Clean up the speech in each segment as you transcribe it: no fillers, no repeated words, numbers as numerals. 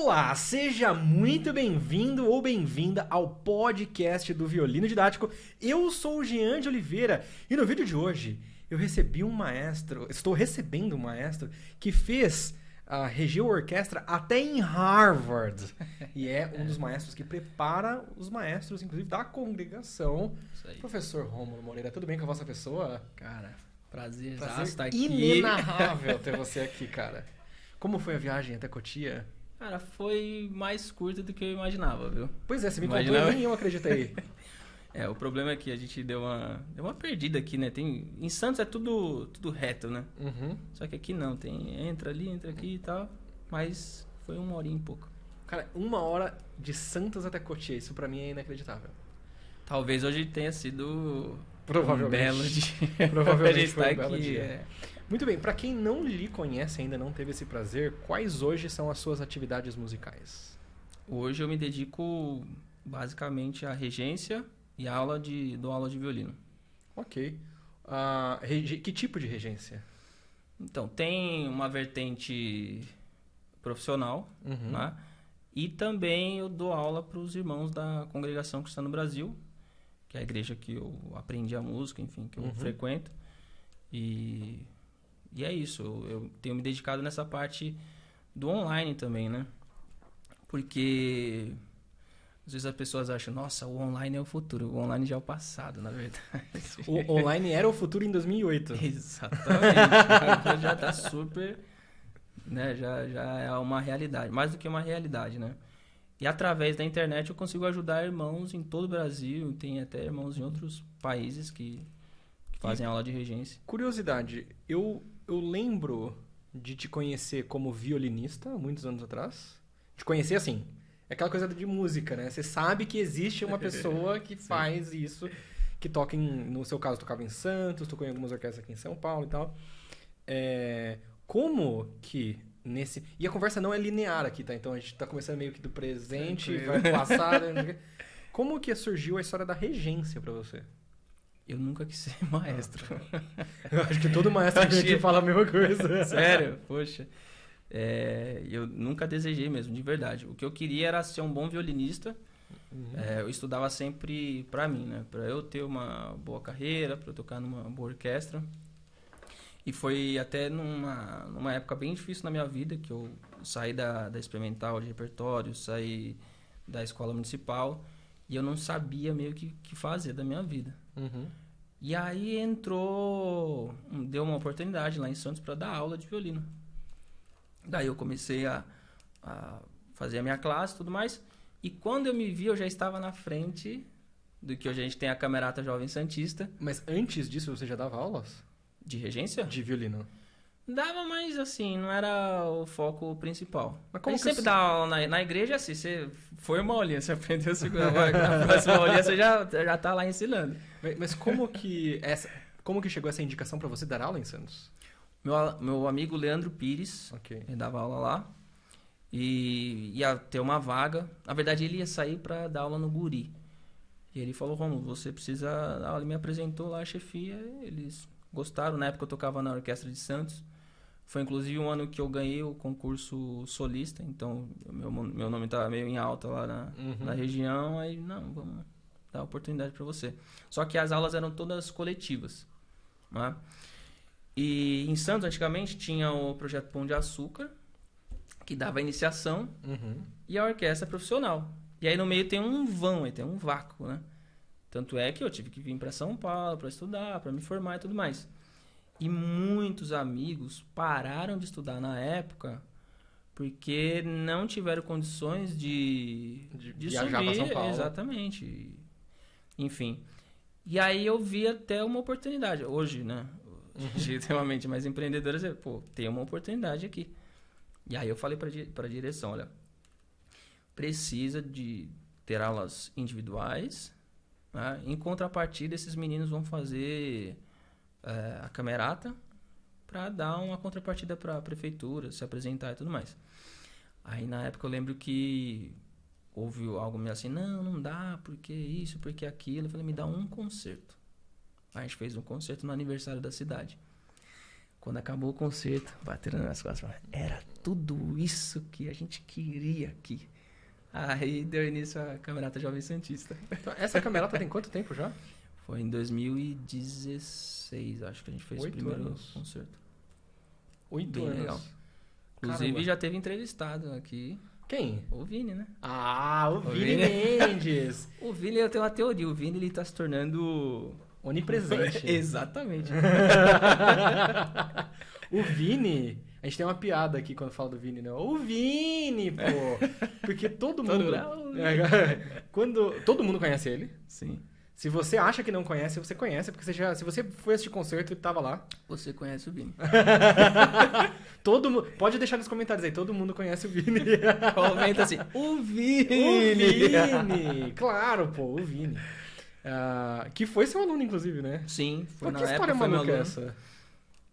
Olá, seja muito bem-vindo ou bem-vinda ao podcast do Violino Didático. Eu sou o Jean de Oliveira e no vídeo de hoje estou recebendo um maestro que fez regeu a orquestra até em Harvard. E é um dos maestros que prepara os maestros, inclusive, da congregação. Isso aí. Professor Rômulo Moreira, tudo bem com a vossa pessoa? Cara, prazer estar aqui. Inenarrável ter você aqui, cara. Como foi a viagem até Cotia? Cara, foi mais curta do que eu imaginava, viu? Pois é, você me contou e nem eu acreditei. O problema é que a gente deu uma perdida aqui, né? Em Santos é tudo reto, né? Uhum. Só que aqui não, entra ali, entra aqui e tal. Mas foi 1 horinha e pouco. Cara, 1 hora de Santos até Cotia, isso pra mim é inacreditável. Talvez hoje tenha sido Provavelmente. um belo dia. Provavelmente pra foi gente um estar belo aqui. dia. Muito bem, pra quem não lhe conhece ainda, não teve esse prazer, quais hoje são as suas atividades musicais? Hoje eu me dedico basicamente à regência e dou aula de violino. Ok. Que tipo de regência? Então, tem uma vertente profissional, Uhum. né? E também eu dou aula para os irmãos da Congregação Cristã no Brasil, que é a igreja que eu aprendi a música, enfim, que eu frequento. E é isso, eu tenho me dedicado nessa parte do online também, né? Porque às vezes as pessoas acham, nossa, o online é o futuro, o online já é o passado, na verdade. O online era o futuro em 2008. Exatamente, agora já tá super, né, já é uma realidade, mais do que uma realidade, né? E através da internet eu consigo ajudar irmãos em todo o Brasil, tem até irmãos em outros países que fazem aula de regência. Curiosidade, eu lembro de te conhecer como violinista há muitos anos atrás. Te conhecer assim, é aquela coisa de música, né? Você sabe que existe uma pessoa que faz isso, que toca no seu caso, tocava em Santos, tocou em algumas orquestras aqui em São Paulo e tal. Como que nesse... E a conversa não é linear aqui, tá? Então a gente tá começando meio que do presente, vai pro passado. Como que surgiu a história da regência pra você? Eu nunca quis ser maestro. Eu acho que todo maestro aqui fala a mesma coisa. Sério? Poxa. Eu nunca desejei mesmo, de verdade. O que eu queria era ser um bom violinista. Eu estudava sempre pra mim, né? Pra eu ter uma boa carreira, pra eu tocar numa boa orquestra. E foi até numa época bem difícil na minha vida, que eu saí da experimental de repertório, saí da escola municipal, e eu não sabia meio que fazer da minha vida. E aí deu uma oportunidade lá em Santos para dar aula de violino. Daí eu comecei a fazer a minha classe e tudo mais. E quando eu me vi, eu já estava na frente do que hoje a gente tem a Camerata Jovem Santista. Mas antes disso você já dava aulas? De regência? De violino. Dava, mas assim, não era o foco principal. Mas como a gente sempre dá aula na igreja, assim, você foi uma aulinha, você aprendeu a segunda, na próxima aulinha você já tá lá ensinando. Mas como que chegou essa indicação para você dar aula em Santos? Meu amigo Leandro Pires, ele dava aula lá, e ia ter uma vaga. Na verdade, ele ia sair para dar aula no Guri. E ele falou, Romulo, você precisa dar aula. Ele me apresentou lá a chefia, eles gostaram. Na época eu tocava na Orquestra de Santos. Foi inclusive um ano que eu ganhei o concurso solista, então meu nome estava meio em alta lá na região. Aí, não, vamos dar oportunidade para você. Só que as aulas eram todas coletivas, né? E em Santos, antigamente, tinha o projeto Pão de Açúcar, que dava a iniciação, e a orquestra profissional. E aí no meio tem um vão, aí tem um vácuo, né? Tanto é que eu tive que vir para São Paulo para estudar, para me formar e tudo mais. E muitos amigos pararam de estudar na época porque não tiveram condições de viajar subir. para São Paulo. Exatamente. Enfim. E aí eu vi até uma oportunidade. Hoje, né? Hoje tem uma mente mais empreendedora. Tem uma oportunidade aqui. E aí eu falei para a direção, olha, precisa de ter aulas individuais, né? Em contrapartida, esses meninos vão fazer a camerata para dar uma contrapartida para a prefeitura, se apresentar e tudo mais. Aí na época eu lembro que houve algo meio assim, não dá, porque isso, porque aquilo. Eu falei, me dá um concerto. Aí a gente fez um concerto no aniversário da cidade. Quando acabou o concerto, bateram nas costas, falaram, era tudo isso que a gente queria aqui. Aí deu início à Camerata Jovem Santista. Então, essa camerata tem quanto tempo já? Foi em 2016, acho que a gente fez o primeiro concerto. 8 Bem anos. legal. Inclusive, Caramba. já teve entrevistado aqui. Quem? O Vini, né? Ah, o Vini Mendes. O Vini, eu tenho uma teoria. O Vini, ele tá se tornando... Onipresente. Exatamente. O Vini... A gente tem uma piada aqui quando fala do Vini, né? O Vini, pô! Porque todo mundo... Todo mundo conhece ele. Sim. Se você acha que não conhece, você conhece, porque se você foi assistir concerto e tava lá. Você conhece o Vini. Todo mundo. Pode deixar nos comentários aí, todo mundo conhece o Vini. Comenta assim, o Vini! O Vini! Claro, pô, o Vini. Que foi seu aluno, inclusive, né? Sim, foi Pô, na que história época, maluca é essa?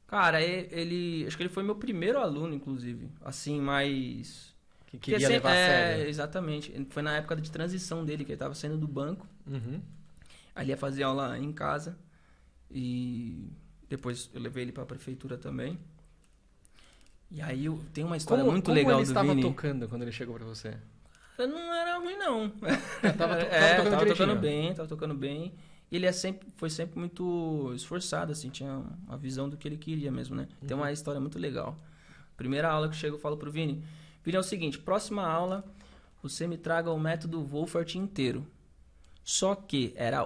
Cara, acho que ele foi meu primeiro aluno, inclusive. Assim, mais... Que queria levar a sério. Exatamente. Foi na época de transição dele, que ele tava saindo do banco. Uhum. Aí ele ia fazer aula em casa. E depois eu levei ele pra prefeitura também. E aí tem uma história muito legal do Vini. Como ele estava tocando quando ele chegou pra você? Não era ruim, não. Tava tocando bem. E ele foi sempre muito esforçado, assim, tinha uma visão do que ele queria mesmo, né? Tem uma história muito legal. Primeira aula que eu chego, eu falo pro Vini. Vini, é o seguinte, próxima aula, você me traga o método Wolfert inteiro. Só que era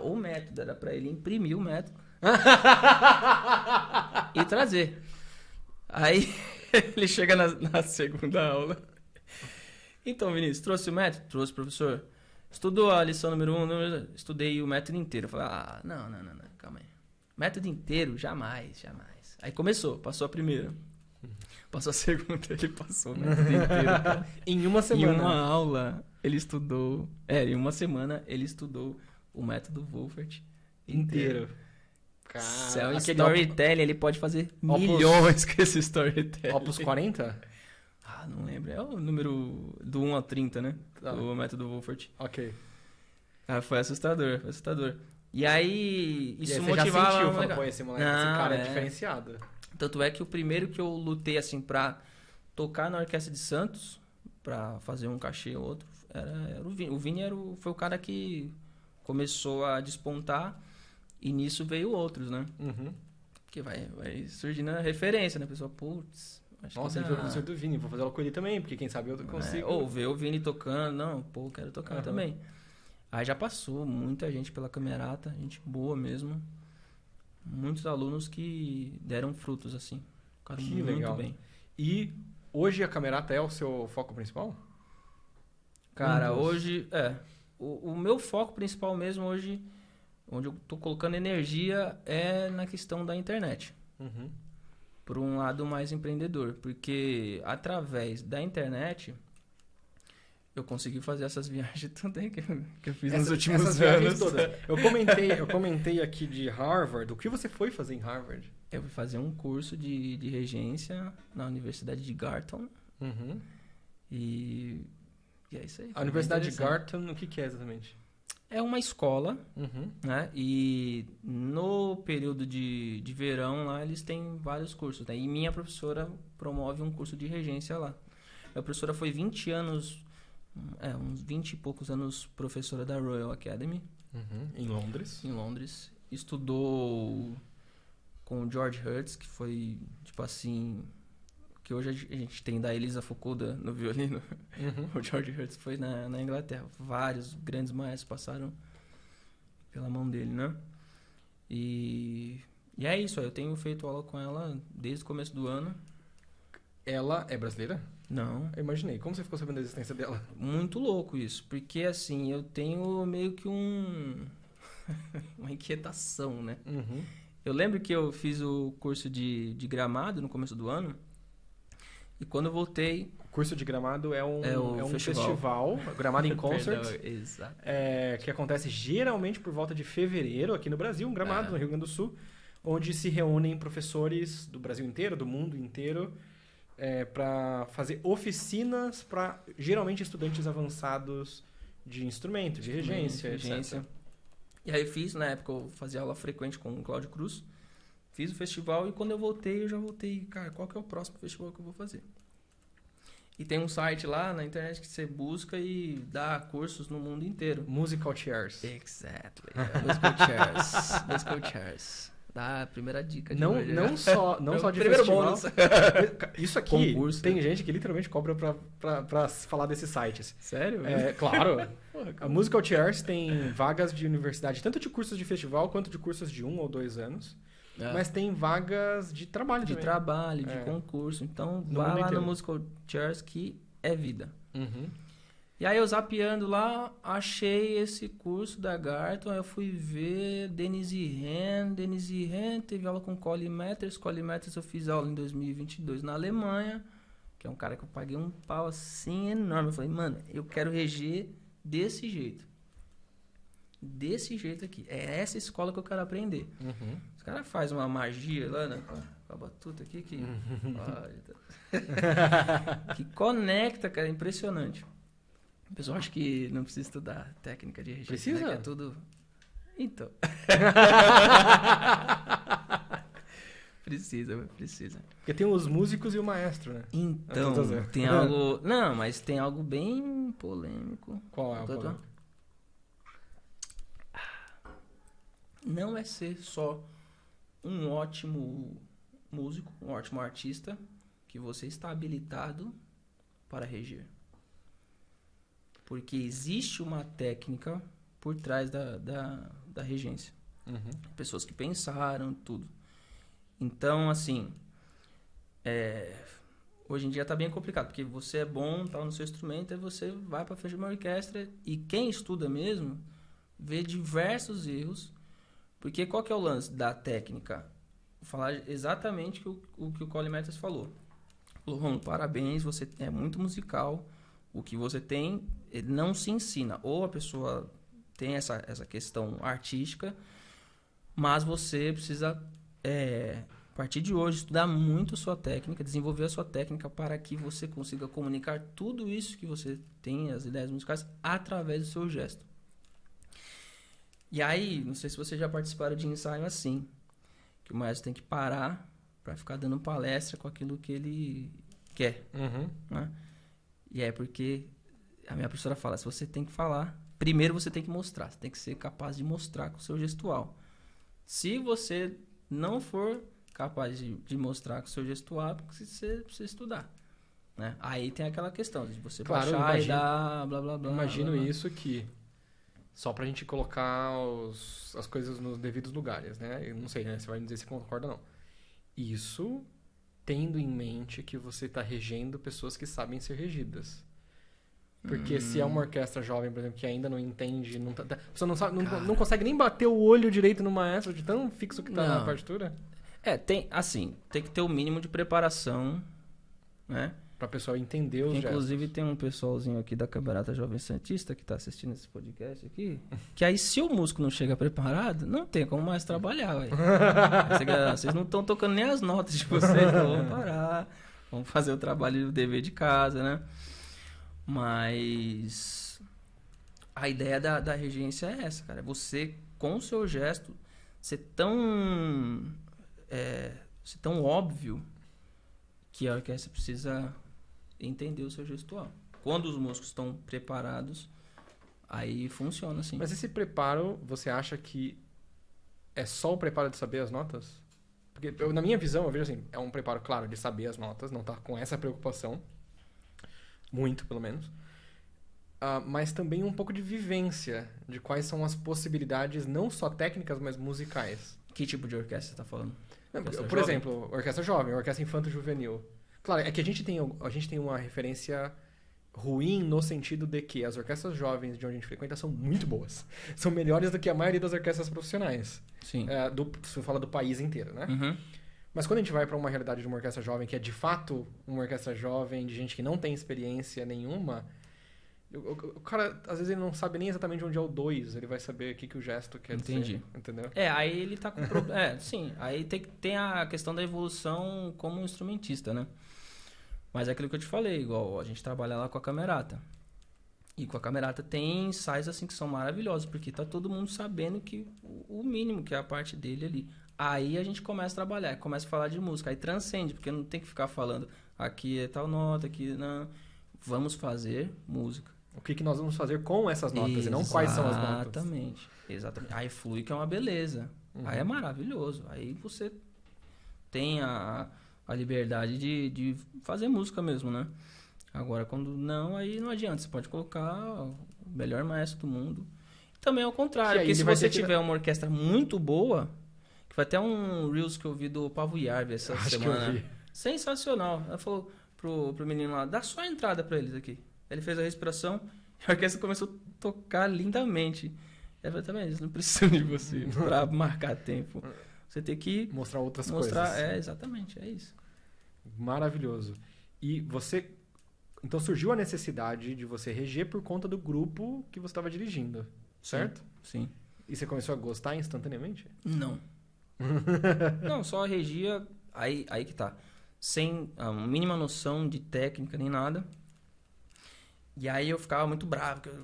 pra ele imprimir o método e trazer. Aí ele chega na segunda aula. Então, Vinícius, trouxe o método? Trouxe, professor. Estudou a lição número 1? Estudei o método inteiro. Eu falei, não, calma aí. Método inteiro? Jamais. Aí passou a primeira. Passou a segunda, ele passou o método inteiro, cara. Em uma semana. Em uma aula, ele estudou... em uma semana, ele estudou o método Wolfert inteiro. Cara, se é um storytelling, ele pode fazer milhões com esse storytelling. Opus 40? Não lembro. É o número do 1 a 30, né? Tá. O método Wolfert. Ok. Foi assustador. E aí, isso você motivava... já sentiu, pô, esse moleque, esse cara é diferenciado. Tanto é que o primeiro que eu lutei, assim, pra tocar na Orquestra de Santos, pra fazer um cachê ou outro, era o Vini. O Vini foi o cara que começou a despontar e nisso veio outros, né? Uhum. Porque vai surgindo a referência, né? A pessoa, putz... Nossa, ele foi o professor do Vini, vou fazer ela com ele também, porque quem sabe eu consigo. Ou ver o Vini tocando, eu quero tocar também. Aí já passou muita gente pela Camerata, gente boa mesmo. Muitos alunos que deram frutos, assim. Ficaram Que muito legal. bem. E hoje a Camerata é o seu foco principal? Cara, hoje... O meu foco principal mesmo hoje, onde eu tô colocando energia, é na questão da internet. Uhum. Por um lado mais empreendedor, porque através da internet eu consegui fazer essas viagens também que eu fiz nos últimos essas anos. viagens todas. Eu comentei aqui de Harvard. O que você foi fazer em Harvard? Eu fui fazer um curso de regência na Universidade de Garton. Uhum. E é isso aí. A Universidade de Garton, o que é exatamente? É uma escola, Uhum. né? E no período de verão lá, eles têm vários cursos, né? E minha professora promove um curso de regência lá. Minha professora foi 20 anos, uns 20 e poucos anos professora da Royal Academy. Uhum. Em Londres. Em Londres. Estudou com o George Hurst, que foi, tipo assim... Que hoje a gente tem da Elisa Fukuda no violino. Uhum. O George Hurst foi na Inglaterra. Vários grandes maestros passaram pela mão dele, né? E é isso. Eu tenho feito aula com ela desde o começo do ano. Ela é brasileira? Não. Eu imaginei. Como você ficou sabendo da existência dela? Muito louco isso. Porque, assim, eu tenho meio que uma inquietação, né? Uhum. Eu lembro que eu fiz o curso de Gramado no começo do ano. E quando eu voltei... O curso de Gramado é um festival Gramado in Concert, Perdão, exato. Que acontece geralmente por volta de fevereiro aqui no Brasil, Gramado, no Rio Grande do Sul, onde se reúnem professores do Brasil inteiro, do mundo inteiro, para fazer oficinas para, geralmente, estudantes avançados de instrumento, de regência, etc. E aí eu fiz, na época eu fazia aula frequente com o Cláudio Cruz. Fiz o festival e quando eu já voltei, cara, qual que é o próximo festival que eu vou fazer? E tem um site lá na internet que você busca e dá cursos no mundo inteiro. Musical Chairs. Exactly. Musical Chairs. Musical Chairs. Dá a primeira dica de hoje. Não só de primeiro festival. bônus. Isso aqui, concurso, tem gente que literalmente cobra pra falar desses sites. Sério? Claro. A Musical Chairs tem vagas de universidade, tanto de cursos de festival quanto de cursos de 1 ou 2 anos. Mas tem vagas de trabalho também. De trabalho, de concurso. Então, vai lá no Musical Chairs que é vida. Uhum. E aí, eu zapeando lá, achei esse curso da Garton. Aí eu fui ver Denise Ren. Denise Ren teve aula com Colin Matters. Colin Matters eu fiz aula em 2022 na Alemanha. Que é um cara que eu paguei um pau assim enorme. Eu falei, mano, eu quero reger desse jeito. Desse jeito aqui. É essa escola que eu quero aprender. Uhum. Os caras fazem uma magia lá, né? Com a batuta aqui que... que conecta, cara. É impressionante. O pessoal acha que não precisa estudar técnica de registro. Precisa? Né? Que é tudo... Então. Precisa. Porque tem os músicos e o maestro, né? Então, tem algo... Não, mas tem algo bem polêmico. Qual é o polêmico? Não é ser só um ótimo músico, um ótimo artista, que você está habilitado para reger. Porque existe uma técnica por trás da regência. Uhum. Pessoas que pensaram, tudo. Então, assim, hoje em dia está bem complicado, porque você é bom tal, no seu instrumento, aí você vai para frente de uma orquestra e quem estuda mesmo vê diversos erros. Porque qual que é o lance da técnica? Vou falar exatamente o que o Colin Matters falou. Falou, Romulo, parabéns, você é muito musical. O que você tem, ele não se ensina. Ou a pessoa tem essa questão artística, mas você precisa, a partir de hoje, estudar muito a sua técnica, desenvolver a sua técnica para que você consiga comunicar tudo isso que você tem, as ideias musicais, através do seu gesto. E aí, não sei se vocês já participaram de ensaio assim, que o maestro tem que parar para ficar dando palestra com aquilo que ele quer. Uhum. Né? E é porque a minha professora fala, se você tem que falar, primeiro você tem que mostrar, você tem que ser capaz de mostrar com o seu gestual. Se você não for capaz de mostrar com o seu gestual, porque você precisa estudar. Né? Aí tem aquela questão de você baixar e dar blá blá blá. Imagino blá, blá. isso que... Só pra gente colocar as coisas nos devidos lugares, né? Eu não sei, né? Você vai me dizer se concorda ou não. Isso tendo em mente que você tá regendo pessoas que sabem ser regidas. Porque se é uma orquestra jovem, por exemplo, que ainda não entende... Não tá, você não, sabe, não consegue nem bater o olho direito no maestro de tão fixo que tá na partitura? Tem que ter o mínimo de preparação, né? Pra pessoa entender os gestos. Inclusive tem um pessoalzinho aqui da Camerata Jovem Santista que tá assistindo esse podcast aqui, que aí se o músico não chega preparado, não tem como mais trabalhar, ué. Vocês não estão tocando nem as notas de vocês, então vamos parar, vamos fazer o trabalho do dever de casa, né? Mas a ideia da regência é essa, cara. Você, com o seu gesto, ser tão óbvio que a orquestra precisa entender o seu gestual. Quando os músicos estão preparados, aí funciona assim. Mas esse preparo, você acha que é só o preparo de saber as notas? Porque na minha visão, eu vejo assim, é um preparo, claro, de saber as notas, não tá com essa preocupação, muito pelo menos, mas também um pouco de vivência, de quais são as possibilidades, não só técnicas, mas musicais. Que tipo de orquestra você tá falando? Por exemplo, orquestra jovem, orquestra infanto-juvenil. Claro, é que a gente tem uma referência ruim no sentido de que as orquestras jovens de onde a gente frequenta são muito boas. São melhores do que a maioria das orquestras profissionais. Sim. Se eu falar do país inteiro, né? Uhum. Mas quando a gente vai para uma realidade de uma orquestra jovem, que é de fato uma orquestra jovem, de gente que não tem experiência nenhuma, o cara, às vezes, ele não sabe nem exatamente onde é o 2, ele vai saber o que o gesto quer dizer. Entendeu? Aí ele tá com problema. Sim, aí tem a questão da evolução como instrumentista, né? Mas é aquilo que eu te falei, igual a gente trabalha lá com a Camerata. E com a Camerata tem ensaios assim que são maravilhosos, porque tá todo mundo sabendo que o mínimo, que é a parte dele ali. Aí a gente começa a trabalhar, começa a falar de música, aí transcende, porque não tem que ficar falando aqui é tal nota, aqui não. Vamos fazer música. O que nós vamos fazer com essas notas e não quais são as notas. Exatamente. Aí flui que é uma beleza. Aí é maravilhoso. Aí você tem a liberdade de fazer música mesmo, né? Agora, quando não, aí não adianta. Você pode colocar o melhor maestro do mundo. Também é o contrário, porque se você tiver uma orquestra muito boa, que vai até um Reels que eu vi do Pavo Yarvi essa semana. Sensacional. Ela falou pro menino lá, dá só a entrada pra eles aqui. Ele fez a respiração e a orquestra começou a tocar lindamente. Ela falou, também, eles não precisam de você pra marcar tempo. Você tem que mostrar outras coisas. Exatamente, é isso. Maravilhoso. E você... Então surgiu a necessidade de você reger por conta do grupo que você estava dirigindo, certo? Sim. E você começou a gostar instantaneamente? Não. Não, só regia, aí que tá. Sem a mínima noção de técnica nem nada. E aí eu ficava muito bravo, porque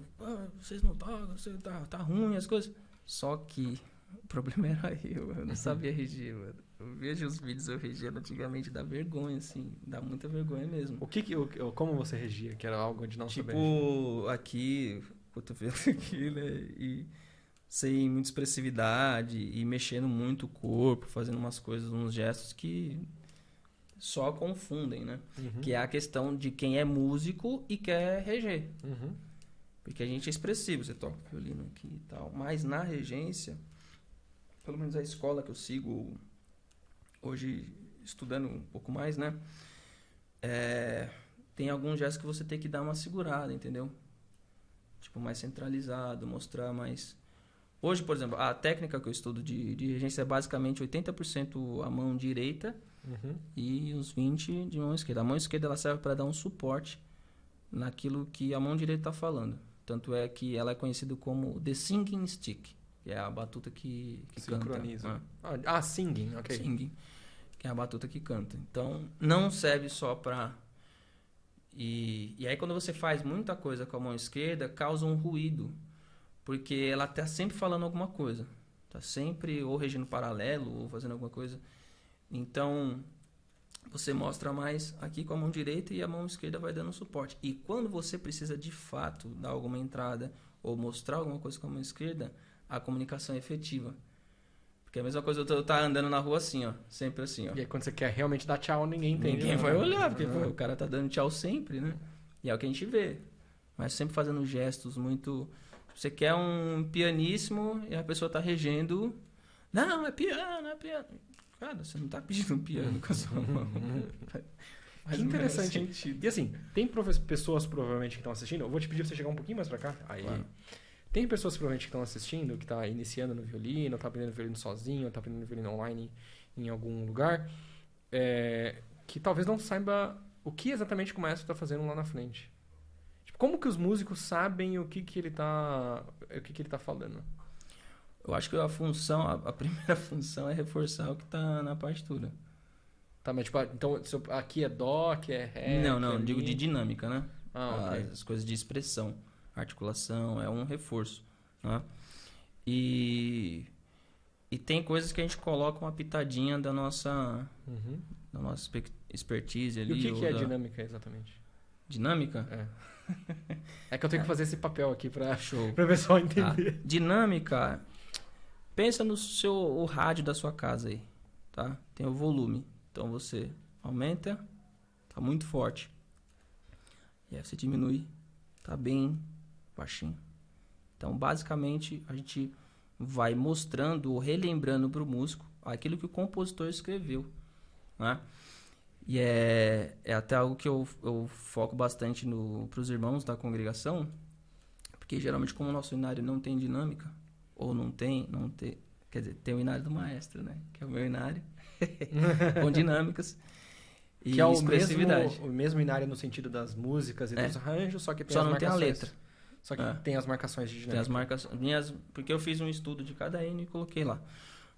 vocês não tocam, você tá ruim as coisas. Só que o problema era eu não sabia reger, mano. Eu vejo os vídeos eu regiando antigamente, dá vergonha, assim, dá muita vergonha mesmo. Como você regia, que era algo de não saber? Tipo, aqui, cotovelo aqui, né, e sem muita expressividade, e mexendo muito o corpo, fazendo umas coisas, uns gestos que só confundem, né? Que é a questão de quem é músico e quer reger. Porque a gente é expressivo, você toca violino aqui e tal, mas na regência, pelo menos a escola que eu sigo hoje, estudando um pouco mais, né? Tem alguns gestos que você tem que dar uma segurada, entendeu? Tipo, mais centralizado, mostrar mais... Hoje, por exemplo, a técnica que eu estudo de regência é basicamente 80% a mão direita e uns 20% de mão esquerda. A mão esquerda ela serve para dar um suporte naquilo que a mão direita está falando. Tanto é que ela é conhecida como the singing stick, que é a batuta que sincroniza. Canta. Singing, ok. Singing, que é a batuta que canta. Então, não serve só para... E aí, quando você faz muita coisa com a mão esquerda, causa um ruído, porque ela está sempre falando alguma coisa. Está sempre ou regendo paralelo, ou fazendo alguma coisa. Então, você mostra mais aqui com a mão direita e a mão esquerda vai dando suporte. E quando você precisa, de fato, dar alguma entrada ou mostrar alguma coisa com a mão esquerda, a comunicação é efetiva. Porque é a mesma coisa eu estar andando na rua assim, ó. Sempre assim, ó. E aí, quando você quer realmente dar tchau, ninguém entende. Ninguém vai olhar, porque o cara tá dando tchau sempre, né? E é o que a gente vê. Mas sempre fazendo gestos muito... Você quer um pianíssimo e a pessoa tá regendo... Não, é piano, é piano. Cara, você não tá pedindo um piano com a sua mão. Mas que interessante. E assim, tem pessoas provavelmente que estão assistindo. Eu vou te pedir pra você chegar um pouquinho mais pra cá. Aí. Claro. Tem pessoas provavelmente que estão assistindo, que tá iniciando no violino, tá aprendendo violino sozinho, tá aprendendo violino online em algum lugar, que talvez não saiba o que exatamente o maestro tá fazendo lá na frente. Tipo, como que os músicos sabem o que ele tá falando? Eu acho que a primeira função é reforçar o que tá na partitura. Tá, mas tipo, então aqui é dó, aqui é ré... Não, digo de dinâmica, né? Okay. As coisas de expressão, articulação, é um reforço, né? E tem coisas que a gente coloca uma pitadinha da nossa expertise ali. E o que é dinâmica exatamente? Dinâmica? É que eu tenho que fazer esse papel aqui para o pessoal entender. Dinâmica... Pensa no o rádio da sua casa aí, tá? Tem o volume. Então você aumenta, tá muito forte. E aí você diminui, tá bem baixinho. Então, basicamente, a gente vai mostrando ou relembrando para o músico aquilo que o compositor escreveu, né? E é até algo que eu foco bastante para os irmãos da congregação, porque geralmente como o nosso inário não tem dinâmica, ou não tem, quer dizer, tem o inário do maestro, né? Que é o meu inário, com dinâmicas e que é expressividade. O mesmo inário no sentido das músicas e dos arranjos, só que tem só as não marcações. Tem a letra. Só que tem as marcações de dinâmica. Tem as marcações, porque eu fiz um estudo de cada hino e coloquei lá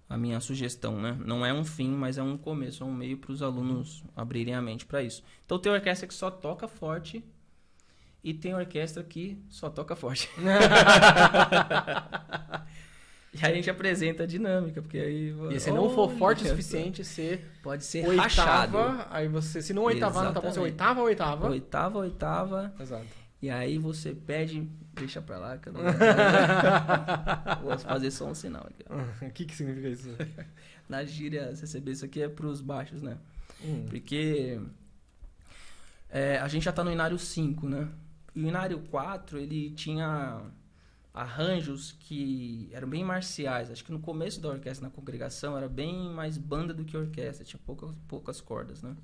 a minha sugestão, né? Não é um fim, mas é um começo, é um meio para os alunos abrirem a mente para isso. Então tem orquestra que só toca forte e tem orquestra que só toca forte. E aí a gente apresenta a dinâmica, porque aí... E se não for forte o suficiente, você... Pode ser oitava, rachado. Aí você... Se não oitava, não tá bom, você oitava. Oitava. Exato. E aí você pede... Deixa pra lá, que eu não vou fazer só um sinal aqui. O que significa isso? Na gíria, CCB, isso aqui é pros baixos, né? Porque a gente já tá no Inário 5, né? E o Inário 4, ele tinha arranjos que eram bem marciais. Acho que no começo da orquestra, na congregação, era bem mais banda do que orquestra. Tinha poucas cordas, né?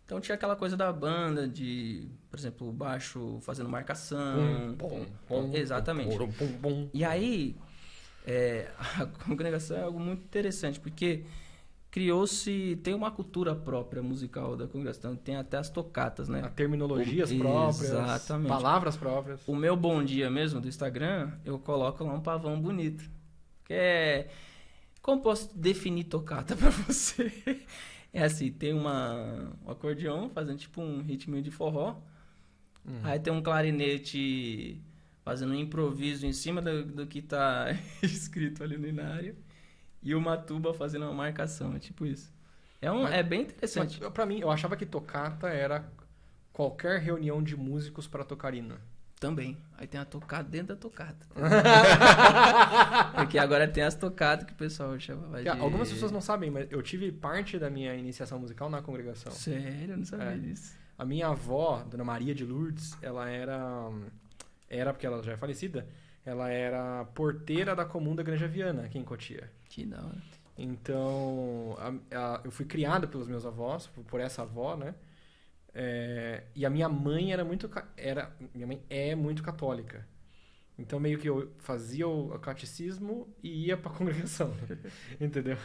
Então tinha aquela coisa da banda, de, por exemplo, o baixo fazendo marcação. Exatamente. E aí, a congregação é algo muito interessante, porque tem uma cultura própria musical da congregação, tem até as tocatas, né? Terminologias próprias, exatamente. Palavras próprias. O meu bom dia mesmo do Instagram, eu coloco lá um pavão bonito. Como posso definir tocata pra você? É assim, tem um acordeão fazendo tipo um ritminho de forró. Aí tem um clarinete fazendo um improviso em cima do que tá escrito ali no inário. E uma tuba fazendo uma marcação, é tipo isso. É bem interessante. Mas, pra mim, eu achava que tocata era qualquer reunião de músicos para tocar hino. Também. Aí tem a tocata dentro da tocata. Porque agora tem as tocatas que o pessoal chama de... Algumas pessoas não sabem, mas eu tive parte da minha iniciação musical na congregação. Sério? Eu não sabia disso. A minha avó, Dona Maria de Lourdes, ela era porque ela já é falecida, ela era porteira da comum da Granja Viana, aqui em Cotia. Que da hora. Então, eu fui criado pelos meus avós, por essa avó, né? E a minha mãe minha mãe é muito católica. Então, meio que eu fazia o catecismo e ia pra congregação. Entendeu?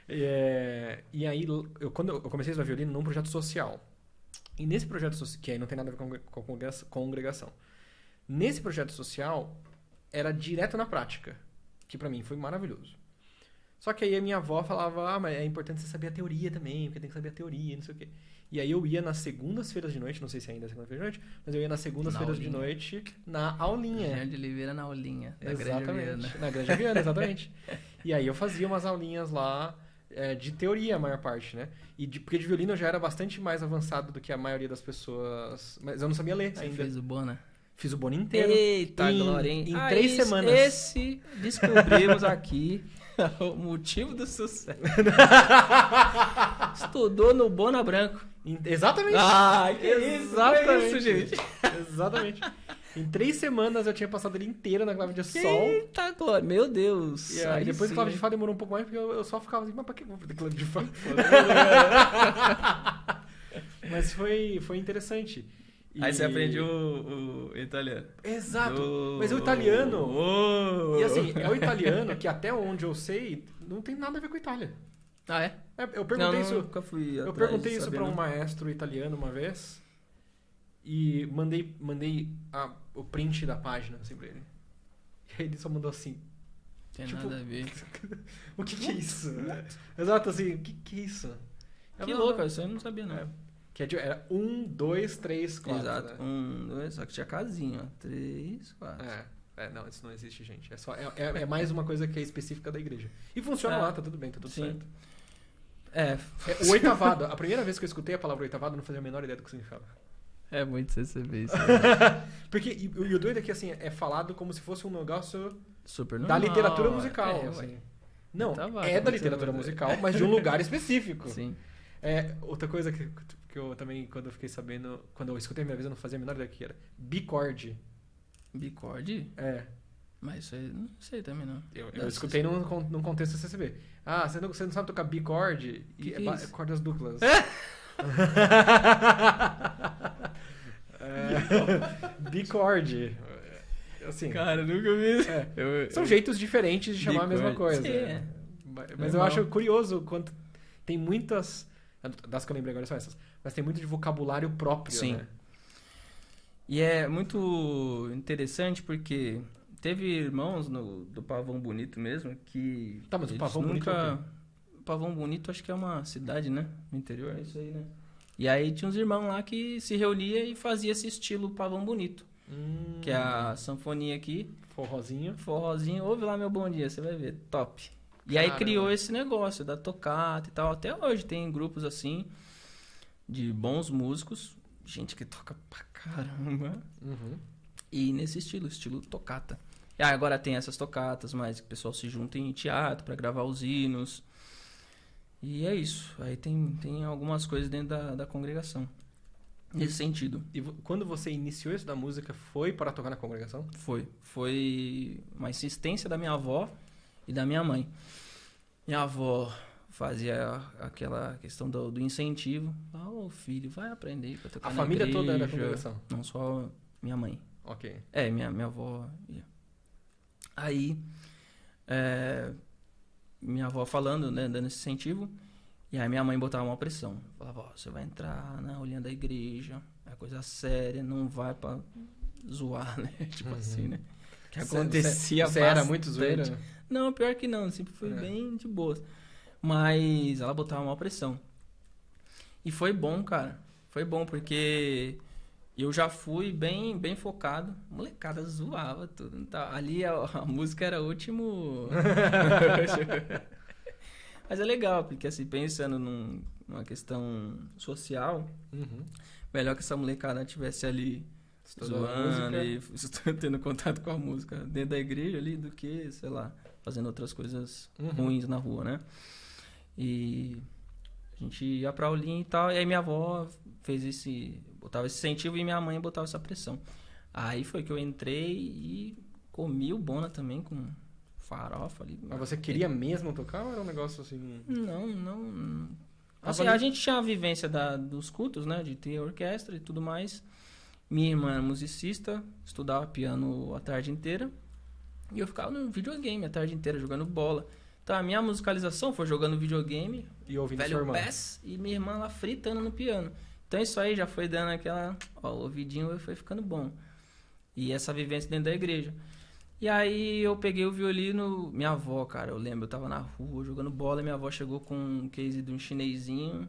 E aí, quando eu comecei a estudar violino num projeto social. E nesse projeto social, que aí não tem nada a ver com a congregação. Nesse projeto social, era direto na prática. Que pra mim foi maravilhoso. Só que aí a minha avó falava, mas é importante você saber a teoria também, porque tem que saber a teoria, não sei o quê. E aí eu ia nas segundas-feiras de noite, não sei se ainda é segunda-feira de noite, mas eu ia nas segundas-feiras de noite na aulinha. Jean de Oliveira na aulinha, da exatamente, Granja Viana. Na Granja Viana, exatamente. E aí eu fazia umas aulinhas lá, de teoria a maior parte, né? Porque de violino eu já era bastante mais avançado do que a maioria das pessoas, mas eu não sabia ler ainda. Você fez o Bona? Fiz o Bona inteiro. Eita, glória, hein? Em 3 semanas. Esse descobrimos aqui o motivo do sucesso. Estudou no Bona Branco. Exatamente. Que isso, gente. Exatamente. Em 3 semanas eu tinha passado ele inteiro na clave de sol. Eita, glória. Meu Deus. E aí depois a clave de Fá demorou um pouco mais, porque eu só ficava assim, mas pra que eu vou fazer clave de Fá? Mas foi interessante. Aí você aprende o italiano. Exato. Mas o italiano... E assim, é o italiano que até onde eu sei, não tem nada a ver com a Itália. Ah, é? Eu perguntei isso. Nunca fui Eu perguntei isso pra um maestro italiano uma vez. E mandei o print da página assim pra ele. E aí ele só mandou assim. Tem nada a ver. O que é isso? Exato, assim, o que é isso? Que louco, isso eu não sabia, não. Era 1, 2, 3, 4. Exato, né? 1, 2, só que tinha casinha, ó. 3, 4. Não, isso não existe, gente. É mais uma coisa que é específica da igreja. E funciona lá, tá tudo bem, tá tudo certo. O oitavado. A primeira vez que eu escutei a palavra oitavado, eu não fazia a menor ideia do que significava. É muito CCB isso. Porque, e o doido é que, assim, é falado como se fosse um negócio super da normal, literatura musical. Assim. Não, é da literatura musical, mas de um lugar específico. Sim. Outra coisa que eu também, quando eu fiquei sabendo, quando eu escutei a minha vez, eu não fazia a menor ideia do que era. Bicorde. Bicorde? Mas isso aí, não sei também, não. Eu escutei num contexto CCB. Você não sabe tocar bicorde? Que cordas duplas. Bicorde. Assim, cara, nunca vi isso. São jeitos diferentes de chamar a mesma coisa. Sim, Mas eu acho curioso quanto tem muitas... Das que eu lembrei agora são essas. Mas tem muito de vocabulário próprio, sim. Né? E é muito interessante porque teve irmãos do Pavão Bonito mesmo que... Tá, mas o Pavão Bonito é o quê? Pavão Bonito acho que é uma cidade, né? No interior, é isso aí, né? E aí tinha uns irmãos lá que se reunia e fazia esse estilo Pavão Bonito. que é a sanfoninha aqui. Forrozinho. Ouve lá meu Bom Dia, você vai ver. Top. E aí criou esse negócio da tocata e tal. Até hoje tem grupos assim, de bons músicos. Gente que toca pra caramba. E nesse estilo tocata. E agora tem essas tocatas, mas que o pessoal se junta em teatro pra gravar os hinos. E é isso. Aí tem algumas coisas dentro da congregação. Nesse sentido. E quando você iniciou isso da música, foi para tocar na congregação? Foi uma insistência da minha avó e da minha mãe. Minha avó fazia aquela questão do incentivo. Filho, vai aprender para tocar na igreja. A família toda era da congregação? Não, só minha mãe. Ok. Minha avó ia. Aí, minha avó falando, né, dando esse incentivo. E aí minha mãe botava uma pressão. Falava, você vai entrar na olhinha da igreja, é coisa séria, não vai pra zoar, né? Tipo assim, né? Que acontecia bastante. Você era muito zoeira? Não, pior que não, sempre fui bem de boa. Mas ela botava uma pressão. E foi bom, cara. Foi bom, porque eu já fui bem focado. A molecada zoava tudo. Então, ali a música era o último... Mas é legal, porque assim, pensando numa questão social, melhor que essa molecada estivesse ali zoando e tendo contato com a música dentro da igreja ali do que, sei lá, fazendo outras coisas ruins na rua, né? E a gente ia pra aulinha e tal, e aí minha avó botava esse incentivo e minha mãe botava essa pressão. Aí foi que eu entrei e comi o Bona também com... farofa ali. Mas você queria mesmo tocar ou era um negócio assim? Não. Assim, a gente tinha a vivência dos cultos, né? De ter orquestra e tudo mais. Minha irmã era musicista, estudava piano a tarde inteira. E eu ficava no videogame a tarde inteira, jogando bola. Então a minha musicalização foi jogando videogame, e ouvindo velho PES, e minha irmã lá fritando no piano. Então isso aí já foi dando aquela... o ouvidinho foi ficando bom. E essa vivência dentro da igreja. E aí eu peguei o violino, minha avó, cara, eu lembro, eu tava na rua jogando bola e minha avó chegou com um case de um chinesinho,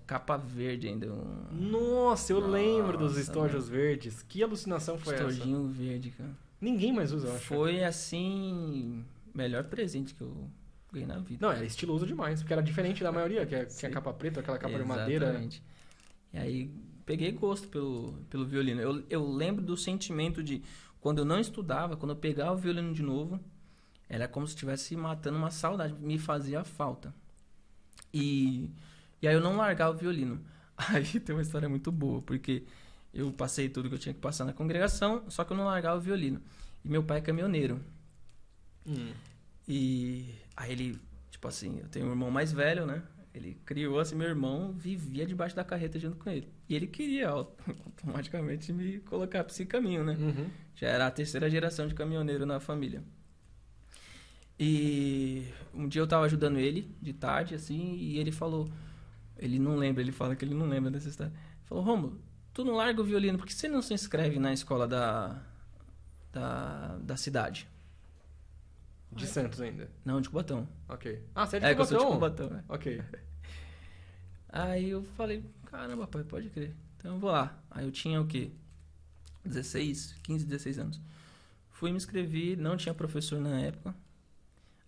capa verde ainda. Nossa, eu lembro dos estojos verdes. Que alucinação foi essa? Estojinho verde, cara. Ninguém mais usa, eu acho. Foi, assim, melhor presente que eu ganhei na vida. Não, era estiloso demais, porque era diferente da maioria, que tinha capa preta, aquela capa de madeira. Exatamente. E aí peguei gosto pelo violino. Eu lembro do sentimento de... Quando eu não estudava, quando eu pegava o violino de novo, era como se estivesse matando uma saudade, me fazia falta. E aí eu não largava o violino. Aí tem uma história muito boa, porque eu passei tudo que eu tinha que passar na congregação, só que eu não largava o violino. E meu pai é caminhoneiro. E aí ele, tipo assim, eu tenho um irmão mais velho, né? Ele criou assim, meu irmão vivia debaixo da carreta junto com ele. E ele queria automaticamente me colocar para esse caminho, né? Já era a terceira geração de caminhoneiro na família. E um dia eu tava ajudando ele, de tarde, assim, e ele falou... Ele não lembra, ele fala que ele não lembra dessa história. Ele falou, Rômulo, tu não larga o violino, por que você não se inscreve na escola da cidade? De Santos ainda? Não, de Cubatão. Ok. Ah, você é de Cubatão? Cubatão? Eu sou de Cubatão, né? Ok. Aí eu falei, caramba, pai, pode crer. Então eu vou lá. Aí eu tinha o quê? 15, 16 anos. Fui me inscrever, não tinha professor na época.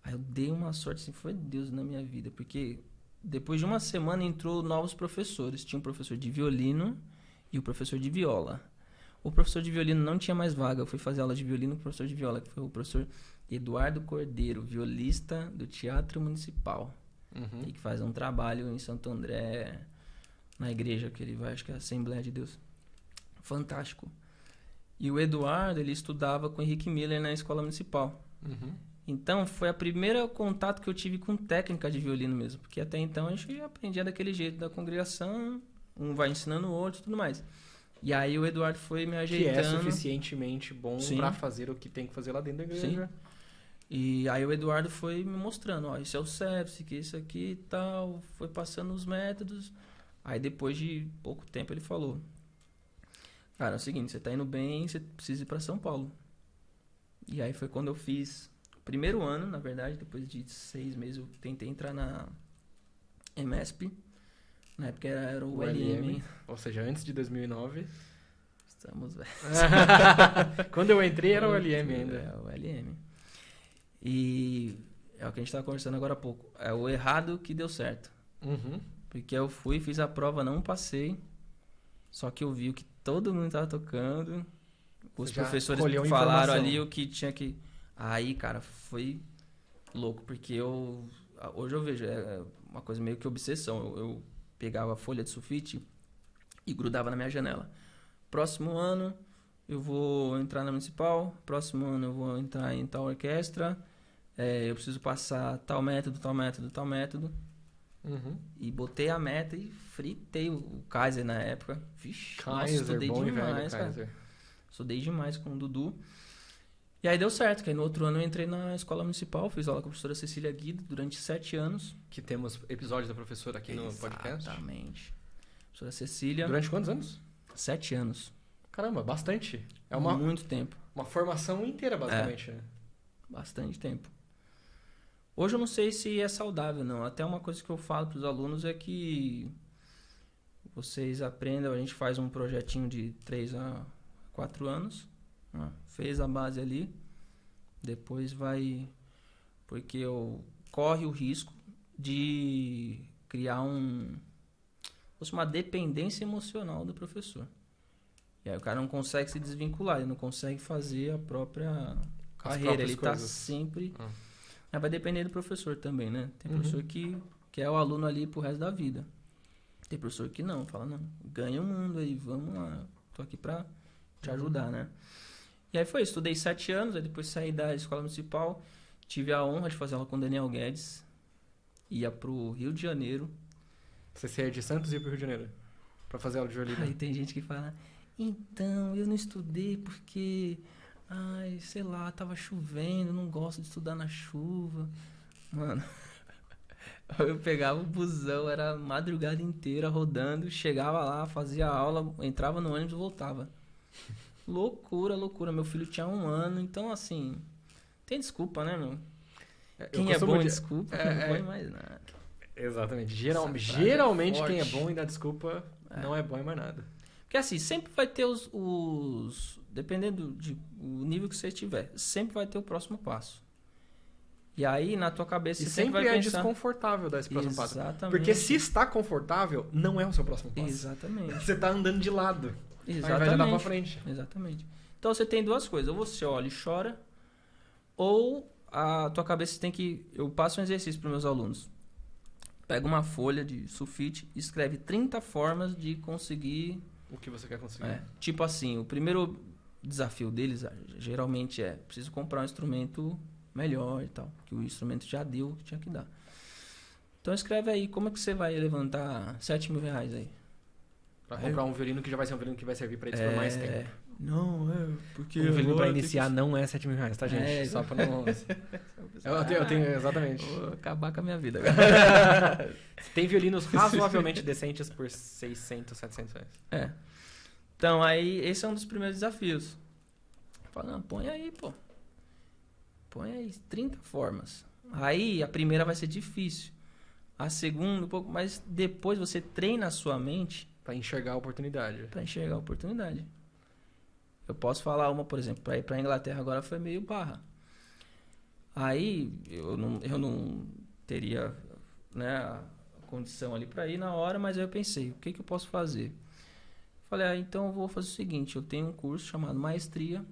Aí eu dei uma sorte, assim, foi Deus na minha vida. Porque depois de uma semana entrou novos professores. Tinha um professor de violino e o professor de viola. O professor de violino não tinha mais vaga. Eu fui fazer aula de violino com o professor de viola, que foi o professor Eduardo Cordeiro, violista do Teatro Municipal. E que faz um trabalho em Santo André, na igreja que ele vai, acho que é a Assembleia de Deus. Fantástico. E o Eduardo, ele estudava com o Henrique Miller na escola municipal. Então, foi a primeira contato que eu tive com técnica de violino mesmo. Porque até então a gente aprendia daquele jeito da congregação, um vai ensinando o outro e tudo mais. E aí o Eduardo foi me ajeitando. Que é suficientemente bom pra fazer o que tem que fazer lá dentro da igreja. Sim. E aí o Eduardo foi me mostrando, ó, isso é o sepsi, que isso aqui e tal, foi passando os métodos. Aí depois de pouco tempo ele falou, cara, é o seguinte, você tá indo bem, você precisa ir pra São Paulo. E aí foi quando eu fiz o primeiro ano, na verdade, depois de 6 meses eu tentei entrar na EMESP, na época era o LM. Ou seja, antes de 2009... Estamos velhos. Quando eu entrei era o LM ainda. É, o LM. E é o que a gente estava conversando agora há pouco. É o errado que deu certo. Uhum. Porque eu fui, fiz a prova, não passei. Só que eu vi o que todo mundo estava tocando. Os professores falaram ali o que tinha que... Aí, cara, foi louco. Porque hoje eu vejo, é uma coisa meio que obsessão. Eu pegava a folha de sulfite e grudava na minha janela. Próximo ano eu vou entrar na municipal. Próximo ano eu vou entrar em tal orquestra. Eu preciso passar tal método, tal método, tal método. Uhum. E botei a meta e fritei o Kaiser na época. Vixe, Kaiser, estudei bom demais, velho, cara. Estudei demais com o Dudu. E aí deu certo, que aí no outro ano eu entrei na escola municipal, fiz aula com a professora Cecília Guido durante 7 anos. Que temos episódios da professora aqui no podcast. Exatamente. Professora Cecília. Durante quantos anos? 7 anos. Caramba, bastante. Muito tempo. Uma formação inteira, basicamente. Né? Bastante tempo. Hoje eu não sei se é saudável, não. Até uma coisa que eu falo para os alunos é que vocês aprendam, a gente faz um projetinho de 3 a 4 anos, fez a base ali, depois vai... Porque corre o risco de criar uma dependência emocional do professor. E aí o cara não consegue se desvincular, ele não consegue fazer a própria carreira, ele está sempre... Mas vai depender do professor também, né? Tem professor que é o aluno ali pro resto da vida. Tem professor que não, fala, não, ganha o mundo aí, vamos lá, tô aqui pra te ajudar, né? E aí foi, estudei 7 anos, aí depois saí da escola municipal, tive a honra de fazer aula com o Daniel Guedes, ia pro Rio de Janeiro. Você saía de Santos e ia pro Rio de Janeiro pra fazer aula de violino? Aí tem gente que fala, então, eu não estudei porque... Ai, sei lá, tava chovendo, não gosto de estudar na chuva. Mano, eu pegava o busão, era a madrugada inteira rodando, chegava lá, fazia aula, entrava no ônibus e voltava. Loucura, loucura. Meu filho tinha 1 ano, então assim, tem desculpa, né, meu? Quem é bom, desculpa, quem não é mais nada. Exatamente. Geralmente quem é bom e dá desculpa não é bom e mais nada. Porque assim, sempre vai ter dependendo do nível que você estiver, sempre vai ter o próximo passo. E aí, na tua cabeça, você sempre vai pensar... sempre é desconfortável dar esse próximo passo. Exatamente. Porque se está confortável, não é o seu próximo passo. Exatamente. Você está andando de lado. Exatamente. Ao invés de andar pra frente. Exatamente. Então, você tem 2 coisas. Ou você olha e chora, ou a tua cabeça tem que... Eu passo um exercício para meus alunos. Pega uma folha de sulfite e escreve 30 formas de conseguir... O que você quer conseguir. Tipo assim, o primeiro desafio deles, geralmente preciso comprar um instrumento melhor e tal, que o instrumento já deu o que tinha que dar. Então escreve aí, como é que você vai levantar 7 mil reais aí? Pra comprar um violino que já vai ser um violino que vai servir pra eles por mais tempo. Não, porque... Um violino pra iniciar não é 7 mil reais, tá, gente? Só pra não... eu tenho, exatamente. Vou acabar com a minha vida. Tem violinos razoavelmente decentes por 600, 700 reais. Então, aí, esse é um dos primeiros desafios. Fala, não, põe aí, pô. Põe aí 30 formas. Aí, a primeira vai ser difícil. A segunda, um pouco, mas depois você treina a sua mente... Pra enxergar a oportunidade. Eu posso falar uma, por exemplo, pra ir pra Inglaterra agora foi meio barra. Aí, eu não teria, né, a condição ali pra ir na hora, mas aí eu pensei, o que eu posso fazer? Falei, então eu vou fazer o seguinte, eu tenho um curso chamado Maestria,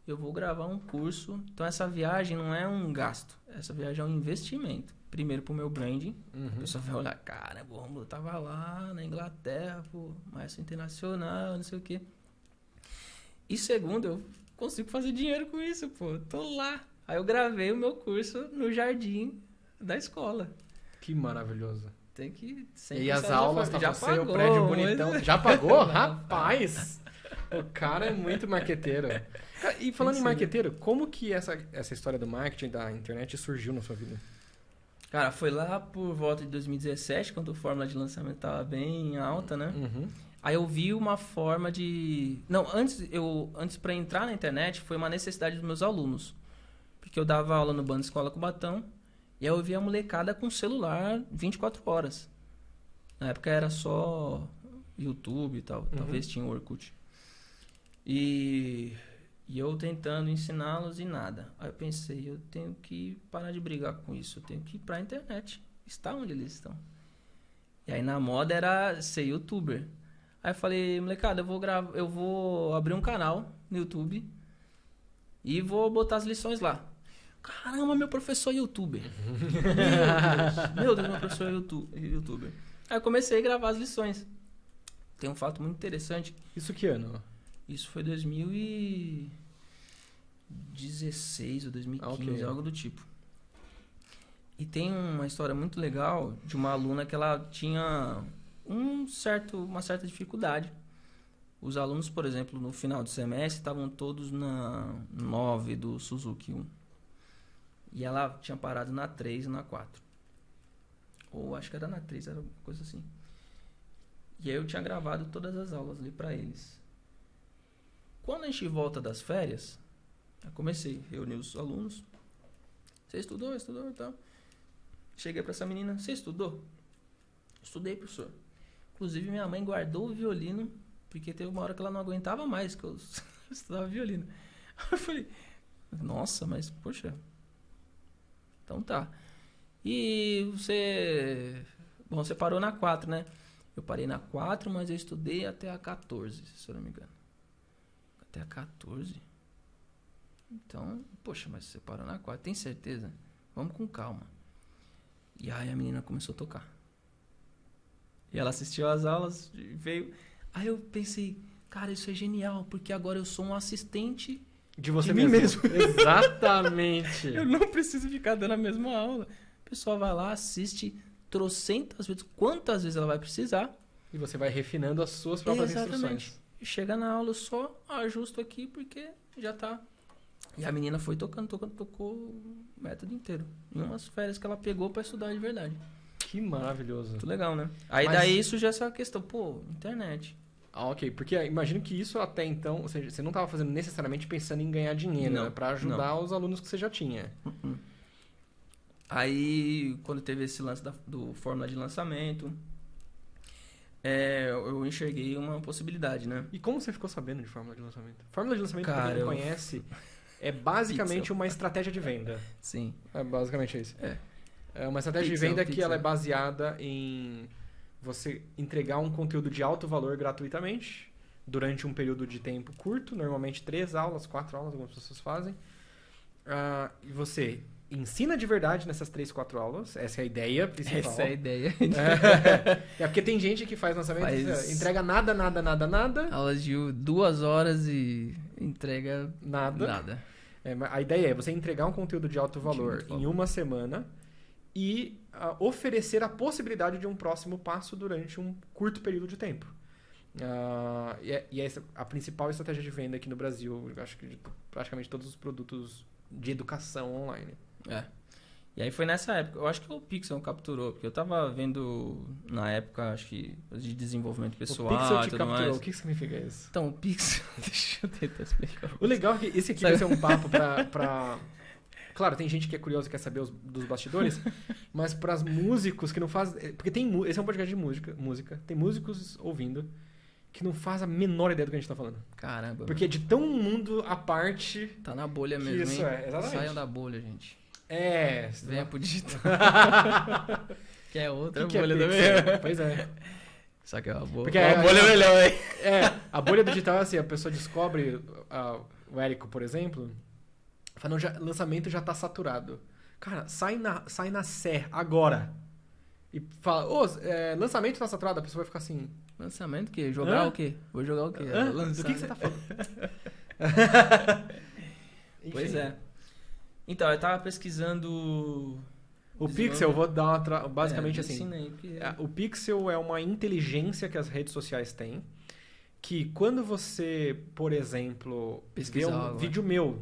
eu vou gravar um curso, então essa viagem não é um gasto, essa viagem é um investimento. Primeiro pro meu branding, a pessoa vai olhar, cara, o Rômulo tava lá na Inglaterra, pô, maestro internacional, não sei o quê. E segundo, eu consigo fazer dinheiro com isso, pô, tô lá. Aí eu gravei o meu curso no jardim da escola. Que maravilhoso. Tem que... E as aulas, tá você, o prédio bonitão. Mas... Já pagou? Rapaz! O cara é muito marqueteiro. E falando em marqueteiro, como que essa história do marketing da internet surgiu na sua vida? Cara, foi lá por volta de 2017, quando a fórmula de lançamento tava bem alta, né? Aí eu vi uma forma de... Não, antes para entrar na internet, foi uma necessidade dos meus alunos. Porque eu dava aula no Banda Escola Cubatão, e aí eu via a molecada com celular 24 horas. Na época era só YouTube e tal, talvez tinha o Orkut. E eu tentando ensiná-los e nada. Aí eu pensei, eu tenho que parar de brigar com isso. Eu tenho que ir pra internet. Estar onde eles estão. E aí na moda era ser youtuber. Aí eu falei, molecada, eu vou abrir um canal no YouTube e vou botar as lições lá. Caramba, meu professor é youtuber. Meu Deus, meu professor é youtuber. Aí eu comecei a gravar as lições. Tem um fato muito interessante. Isso que ano? Isso foi 2016 ou 2015, algo do tipo. E tem uma história muito legal de uma aluna que ela tinha uma certa dificuldade. Os alunos, por exemplo, no final do semestre, estavam todos na 9 do Suzuki 1. E ela tinha parado na 3 e na 4. Ou acho que era na 3, era uma coisa assim. E aí eu tinha gravado todas as aulas ali pra eles. Quando a gente volta das férias, eu comecei a reunir os alunos. Você estudou e tal. Cheguei pra essa menina, você estudou? Estudei, professor. Inclusive minha mãe guardou o violino, porque teve uma hora que ela não aguentava mais que eu estudava violino. Eu falei, nossa, mas poxa, então tá. E você parou na 4, né? Eu parei na 4, mas eu estudei até a 14, se eu não me engano. Até a 14? Então, poxa, mas você parou na 4, tem certeza? Vamos com calma. E aí a menina começou a tocar. E ela assistiu às aulas, veio... Aí eu pensei, cara, isso é genial, porque agora eu sou um assistente de você mim mesmo. Exatamente. Eu não preciso ficar dando a mesma aula. O pessoal vai lá, assiste trocentas vezes, quantas vezes ela vai precisar. E você vai refinando as suas próprias Exatamente. instruções. Chega na aula, eu só ajusto aqui, porque já tá... E a menina foi tocou o método inteiro. Em umas férias que ela pegou pra estudar de verdade. Que maravilhoso. Muito legal, né? Aí daí isso já é essa questão, pô, internet. Ah, ok. Porque imagino que isso até então, ou seja, você não estava fazendo necessariamente pensando em ganhar dinheiro, né? Para ajudar os alunos que você já tinha. Aí, quando teve esse lance do Fórmula de Lançamento, eu enxerguei uma possibilidade, né? E como você ficou sabendo de Fórmula de Lançamento? Fórmula de Lançamento, cara, pra quem não conhece, é basicamente uma estratégia de venda. Sim. É basicamente isso. É uma estratégia Pixel, de venda que ela é baseada em você entregar um conteúdo de alto valor gratuitamente durante um período de tempo curto, normalmente 3 aulas, 4 aulas, algumas pessoas fazem. E você ensina de verdade nessas 3, 4 aulas. Essa é a ideia principal. Essa é a ideia. É porque tem gente que faz lançamento e entrega nada. Aulas de 2 horas e entrega nada. A ideia é você entregar um conteúdo de alto valor em uma semana e oferecer a possibilidade de um próximo passo durante um curto período de tempo. E essa a principal estratégia de venda aqui no Brasil, eu acho que de praticamente todos os produtos de educação online. E aí foi nessa época, eu acho que o Pixel capturou, porque eu tava vendo na época, acho que de desenvolvimento pessoal. O Pixel te tudo capturou, mais. o que significa isso? Então, o Pixel, deixa eu tentar explicar. O legal é que esse aqui vai ser um papo pra... Claro, tem gente que é curiosa e quer saber dos bastidores, mas para os músicos que não fazem... Porque esse é um podcast de música. Tem músicos ouvindo que não faz a menor ideia do que a gente tá falando. Caramba. Porque é de tão mundo à parte... Tá na bolha mesmo, isso hein? Exatamente. Saiam da bolha, gente. Venha pro digital. Que é outra que bolha também. Pois é. Só que é uma bolha. Porque uma bolha melhor, hein? A bolha digital é assim, a pessoa descobre... o Érico, por exemplo... Fala, lançamento já tá saturado. Cara, sai na Sé agora. E fala, lançamento tá saturado. A pessoa vai ficar assim... Lançamento o quê? Jogar o quê? Vou jogar o quê? Do que você tá falando? Pois é. Então, eu tava pesquisando... O Pixel, eu vou dar basicamente assim... Ensinei, porque... O Pixel é uma inteligência que as redes sociais têm. Que quando você, por exemplo, vê um vídeo meu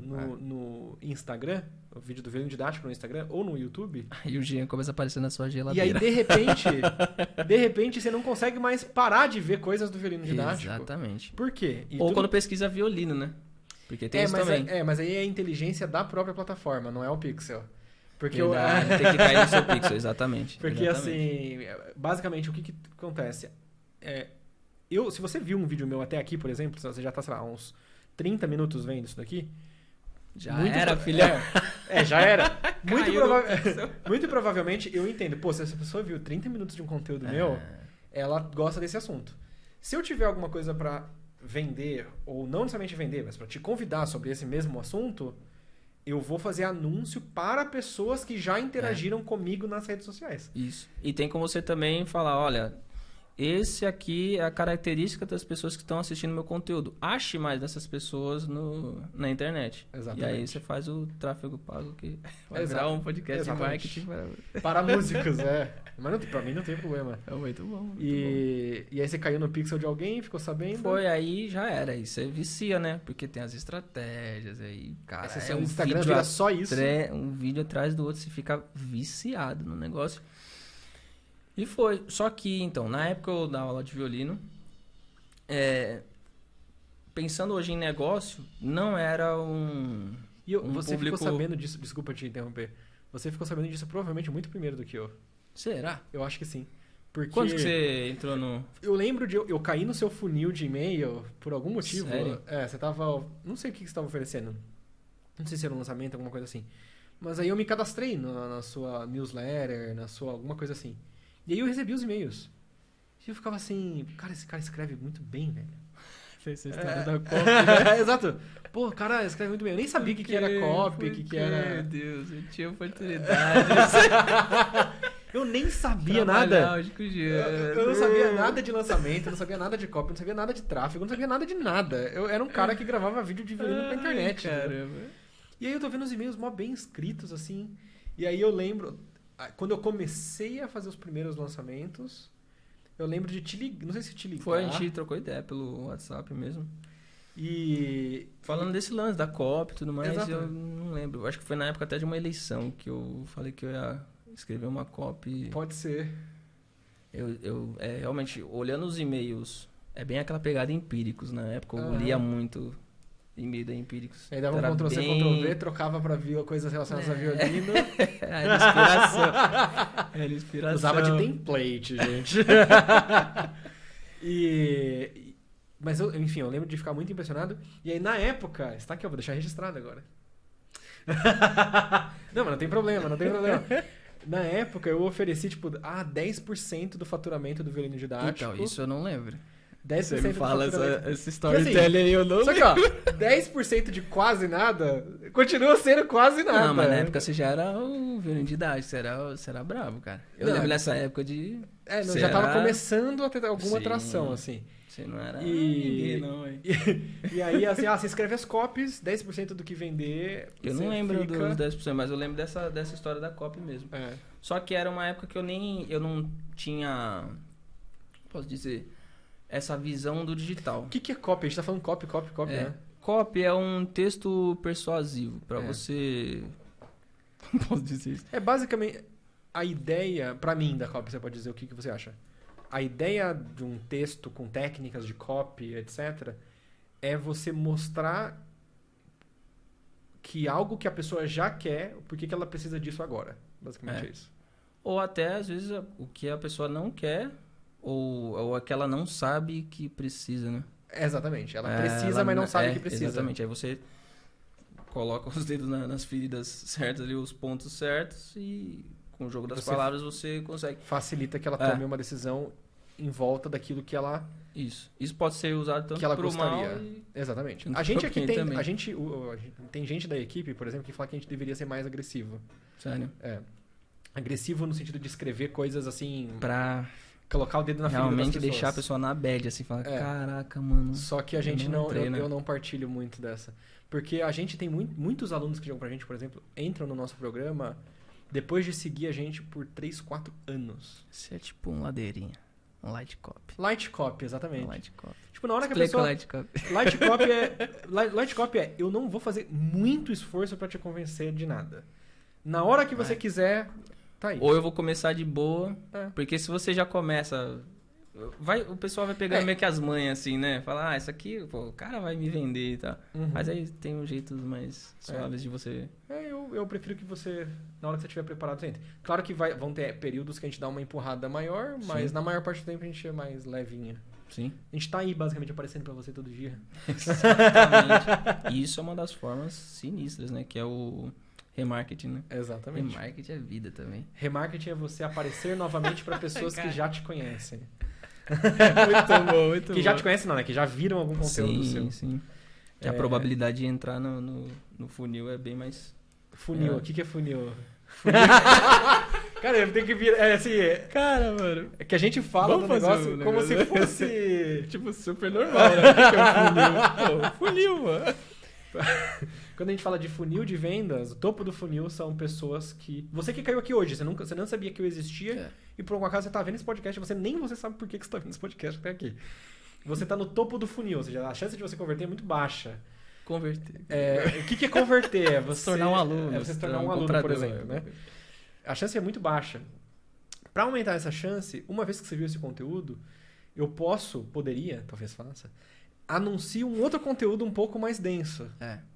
no Instagram, o vídeo do Violino Didático no Instagram ou no YouTube... Aí o Jean começa a aparecer na sua geladeira. E aí, de repente, você não consegue mais parar de ver coisas do Violino Didático. Exatamente. Por quê? Ou quando pesquisa violino, né? Porque tem isso também. Mas aí é a inteligência da própria plataforma, não é o Pixel. Porque tem que cair no seu Pixel, exatamente. Porque assim, basicamente, o que acontece? Se você viu um vídeo meu até aqui, por exemplo, você já tá, sei lá, uns 30 minutos vendo isso daqui. Já era, filhão. Já era. Muito provavelmente eu entendo. Pô, se essa pessoa viu 30 minutos de um conteúdo meu, ela gosta desse assunto. Se eu tiver alguma coisa pra vender, ou não necessariamente vender, mas pra te convidar sobre esse mesmo assunto, eu vou fazer anúncio para pessoas que já interagiram comigo nas redes sociais. Isso. E tem como você também falar, olha, esse aqui é a característica das pessoas que estão assistindo meu conteúdo. Ache mais dessas pessoas na internet. Exatamente. E aí você faz o tráfego pago que vai virar um podcast de marketing para músicos, Mas pra mim não tem problema. É muito bom. E aí você caiu no pixel de alguém, ficou sabendo? Foi, aí já era. Aí você vicia, né? Porque tem as estratégias aí, cara. O Instagram vira só isso. Um vídeo atrás do outro, você fica viciado no negócio. E foi. Só que, então, na época eu dava aula de violino, pensando hoje em negócio, não era você ficou sabendo disso, desculpa te interromper, você ficou sabendo disso provavelmente muito primeiro do que eu. Será? Eu acho que sim. Porque quando que você entrou no... Eu lembro de... Eu caí no seu funil de e-mail por algum motivo. Sério? Você tava... Não sei o que você estava oferecendo. Não sei se era um lançamento, alguma coisa assim. Mas aí eu me cadastrei na sua newsletter, alguma coisa assim. E aí eu recebi os e-mails. E eu ficava assim... Cara, esse cara escreve muito bem, velho. Fez a história da copy, né? Exato. Pô, o cara escreve muito bem. Eu nem sabia o que era copy, o que era... Meu Deus, eu tinha oportunidade. Eu nem sabia nada. Eu não sabia nada de lançamento, eu não sabia nada de copy, eu não sabia nada de tráfego, eu não sabia nada de nada. Eu era um cara que gravava vídeo de violino pra internet. Caramba. E aí eu tô vendo os e-mails mó bem escritos, assim. E aí eu lembro... Quando eu comecei a fazer os primeiros lançamentos, eu lembro de te ligar. Não sei se te ligar. Foi, a gente trocou ideia pelo WhatsApp mesmo. E... Falando desse lance da copy e tudo mais, Exato. Eu não lembro. Acho que foi na época até de uma eleição que eu falei que eu ia escrever uma copy. Pode ser. Eu realmente, olhando os e-mails, é bem aquela pegada empíricos. Na época eu lia muito e-mail da empíricos. Aí dava um Ctrl-C, Ctrl-V, trocava pra coisas relacionadas a violino. Era inspiração. Era inspiração. Usava de template, gente. Mas, enfim, eu lembro de ficar muito impressionado. E aí, na época... Está aqui, eu vou deixar registrado agora. Não, mas não tem problema. Na época, eu ofereci, 10% do faturamento do violino didático. Então, isso eu não lembro. 10% Você me fala essa storytelling aí, eu não lembro. Só que, 10% de quase nada continua sendo quase nada. Não, mas na época você já era o violino didático, você era bravo, cara. Eu lembro nessa época de... já tava começando a ter alguma atração, assim. Você não era ninguém, não, hein? E aí, assim, você escreve as copies, 10% do que vender. Eu não lembro dos 10%, mas eu lembro dessa história da copy mesmo. Só que era uma época que eu não tinha, posso dizer, essa visão do digital. O que é copy? A gente tá falando copy, né? Copy é um texto persuasivo para você... Não posso dizer isso. É basicamente a ideia, pra mim, da copy, você pode dizer o que você acha? A ideia de um texto com técnicas de copy, etc., é você mostrar que algo que a pessoa já quer, por que ela precisa disso agora. Basicamente é isso. Ou até, às vezes, o que a pessoa não quer, ou que ela não sabe que precisa, né? Exatamente. Ela precisa, mas não sabe que precisa. Exatamente. Aí você coloca os dedos nas feridas certas ali, os pontos certos, e com o jogo das palavras você consegue... Facilita que ela tome uma decisão em volta daquilo que ela... Isso pode ser usado tanto que ela pro gostaria. mal e... Exatamente. A gente aqui tem gente da equipe, por exemplo, que fala que a gente deveria ser mais agressivo. Sério? Agressivo no sentido de escrever coisas assim... Pra... Colocar o dedo na ferida das pessoas. Realmente deixar a pessoa na bad, assim, falar, caraca, mano... Só que a gente eu não partilho muito dessa. Porque a gente tem muitos alunos que jogam pra gente, por exemplo, entram no nosso programa depois de seguir a gente por 3, 4 anos. Isso é tipo um ladeirinha. Um light copy. Light copy, exatamente. Um light copy. Tipo, na hora que a pessoa... light copy. Light copy é, eu não vou fazer muito esforço pra te convencer de nada. Na hora que você quiser, tá aí. Ou eu vou começar de boa, porque se você já começa... o pessoal vai pegando meio que as manhas, assim, né? Falar, isso aqui, pô, o cara vai me vender e tal. Mas aí tem um jeito mais suaves de você... Eu prefiro que você, na hora que você estiver preparado, você entre. Claro que vão ter períodos que a gente dá uma empurrada maior, mas na maior parte do tempo a gente é mais levinha. Sim. A gente tá aí, basicamente, aparecendo pra você todo dia. Exatamente. E isso é uma das formas sinistras, né? Que é o remarketing, né? Exatamente. Remarketing é vida também. Remarketing é você aparecer novamente pra pessoas que já te conhecem. Muito bom, muito bom. Que já te conhecem não, né? Que já viram algum conteúdo seu. Sim. A probabilidade de entrar no funil é bem mais... Funil, o que é funil? Cara, eu tenho que vir. Cara, mano. É que a gente fala do negócio como se fosse. Tipo, super normal, né? O que é funil? Pô, funil, mano. Quando a gente fala de funil de vendas, o topo do funil são pessoas que... Você que caiu aqui hoje, você não sabia que eu existia, e por algum acaso você tá vendo esse podcast, você sabe por que você tá vendo esse podcast até aqui. Você tá no topo do funil, ou seja, a chance de você converter é muito baixa. Converter. O que é converter? É você se tornar um aluno. É você se tornar um aluno, por exemplo, né? A chance é muito baixa. Para aumentar essa chance, uma vez que você viu esse conteúdo, poderia, talvez faça, anuncie um outro conteúdo um pouco mais denso.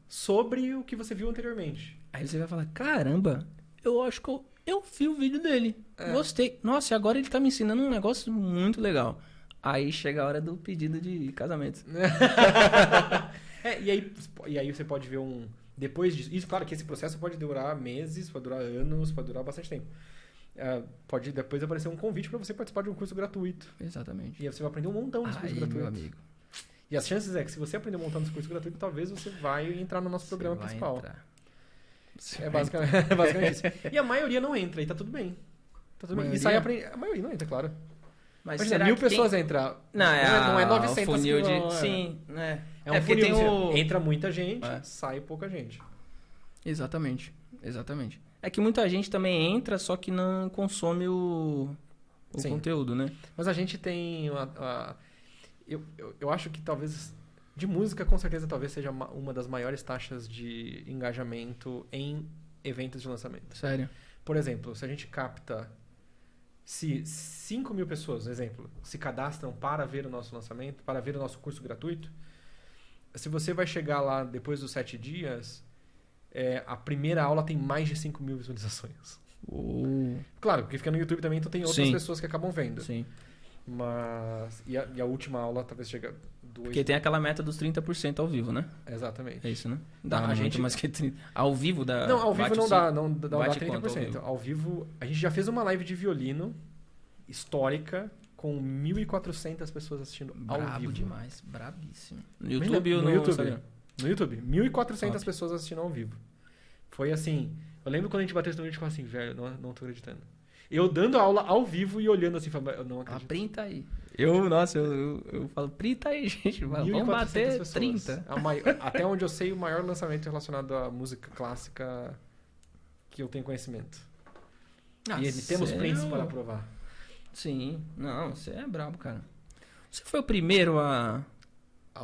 Sobre o que você viu anteriormente. Aí você vai falar, caramba, eu acho que eu vi o vídeo dele. Gostei. Nossa, e agora ele tá me ensinando um negócio muito legal. Aí chega a hora do pedido de casamento. E aí você pode ver depois disso... Isso, claro que esse processo pode durar meses, pode durar anos, pode durar bastante tempo. Pode depois aparecer um convite para você participar de um curso gratuito. Exatamente. E aí você vai aprender um montão desse curso gratuito. Meu amigo. E as chances é que se você aprender um montão desse curso gratuito, talvez você vai entrar no nosso programa principal. É basicamente isso. E a maioria não entra, e tá tudo bem. Tá tudo bem. E sai aprendendo. A maioria não entra, claro. Mas imagina, 1000 pessoas entram. Não é 900 funil que sim, né? É um funil. Entra muita gente, sai pouca gente. Exatamente. É que muita gente também entra, só que não consome o conteúdo, né? Mas a gente tem... Eu acho que talvez... De música, com certeza, talvez seja uma das maiores taxas de engajamento em eventos de lançamento. Sério? Por exemplo, se a gente capta... Se 5.000 pessoas, exemplo, se cadastram para ver o nosso lançamento, para ver o nosso curso gratuito, se você vai chegar lá depois dos 7 dias, a primeira aula tem mais de 5.000 visualizações. Claro, porque fica no YouTube também, então tem outras pessoas que acabam vendo. Sim. Mas... E a última aula talvez chega... Porque tem aquela meta dos 30% ao vivo, né? Exatamente. É isso, né? Dá a gente mais que 30%. Ao vivo dá... Não, ao vivo não dá 30%. Ao vivo, a gente já fez uma live de violino histórica com 1.400 pessoas assistindo ao vivo. Brabo demais, brabíssimo. No YouTube ou no YouTube? No YouTube. 1.400 pessoas assistindo ao vivo. Foi assim... Eu lembro quando a gente bateu esse número, a gente falou assim, velho, não tô acreditando. Eu dando aula ao vivo e olhando assim, falando, eu não acredito. Printa aí. Eu falo, printa aí, gente. Vamos bater pessoas. 30. Até onde eu sei, o maior lançamento relacionado à música clássica que eu tenho conhecimento. E temos prints para provar. Sim. Não, você é brabo, cara. Você foi o primeiro a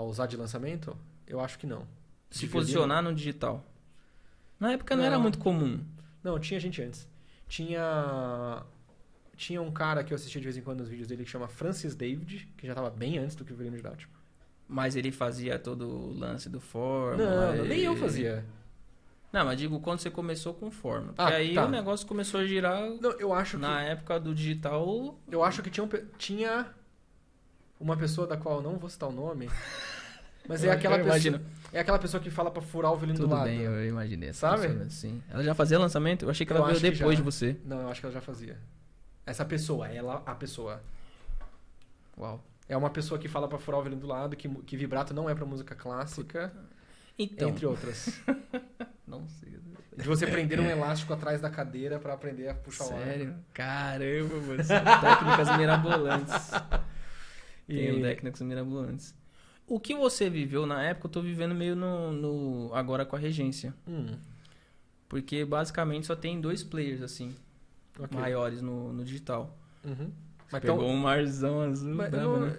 usar de lançamento? Eu acho que não. Se posicionar no digital. Na época não era muito comum. Não, tinha gente antes. Tinha um cara que eu assistia de vez em quando nos vídeos dele que chama Francis David, que já estava bem antes do que o violino didático. Mas ele fazia todo o lance do Forma? Não, nem eu fazia. Não, mas digo quando você começou com Forma. Porque aí o negócio começou a girar. Não, eu acho na época do digital. Eu acho que tinha uma pessoa da qual eu não vou citar o nome. Mas é aquela pessoa que fala pra furar o violino do lado. Tudo bem, eu imaginei essa sabe? Pessoa, assim. Ela já fazia lançamento? Eu achei que ela veio depois de você. Não, eu acho que ela já fazia. Essa pessoa, a pessoa. Uau. É uma pessoa que fala pra furar o violino do lado, que vibrato não é pra música clássica, então. Entre outras. Não sei. De você prender um elástico atrás da cadeira pra aprender a puxar o ar. Sério? Caramba, mano. Técnicas mirabolantes. Tem técnicas mirabolantes. O que você viveu na época, eu tô vivendo meio agora com a regência. Porque basicamente só tem 2 players, assim, maiores no digital. Mas pegou um marzão azul, brabo, né?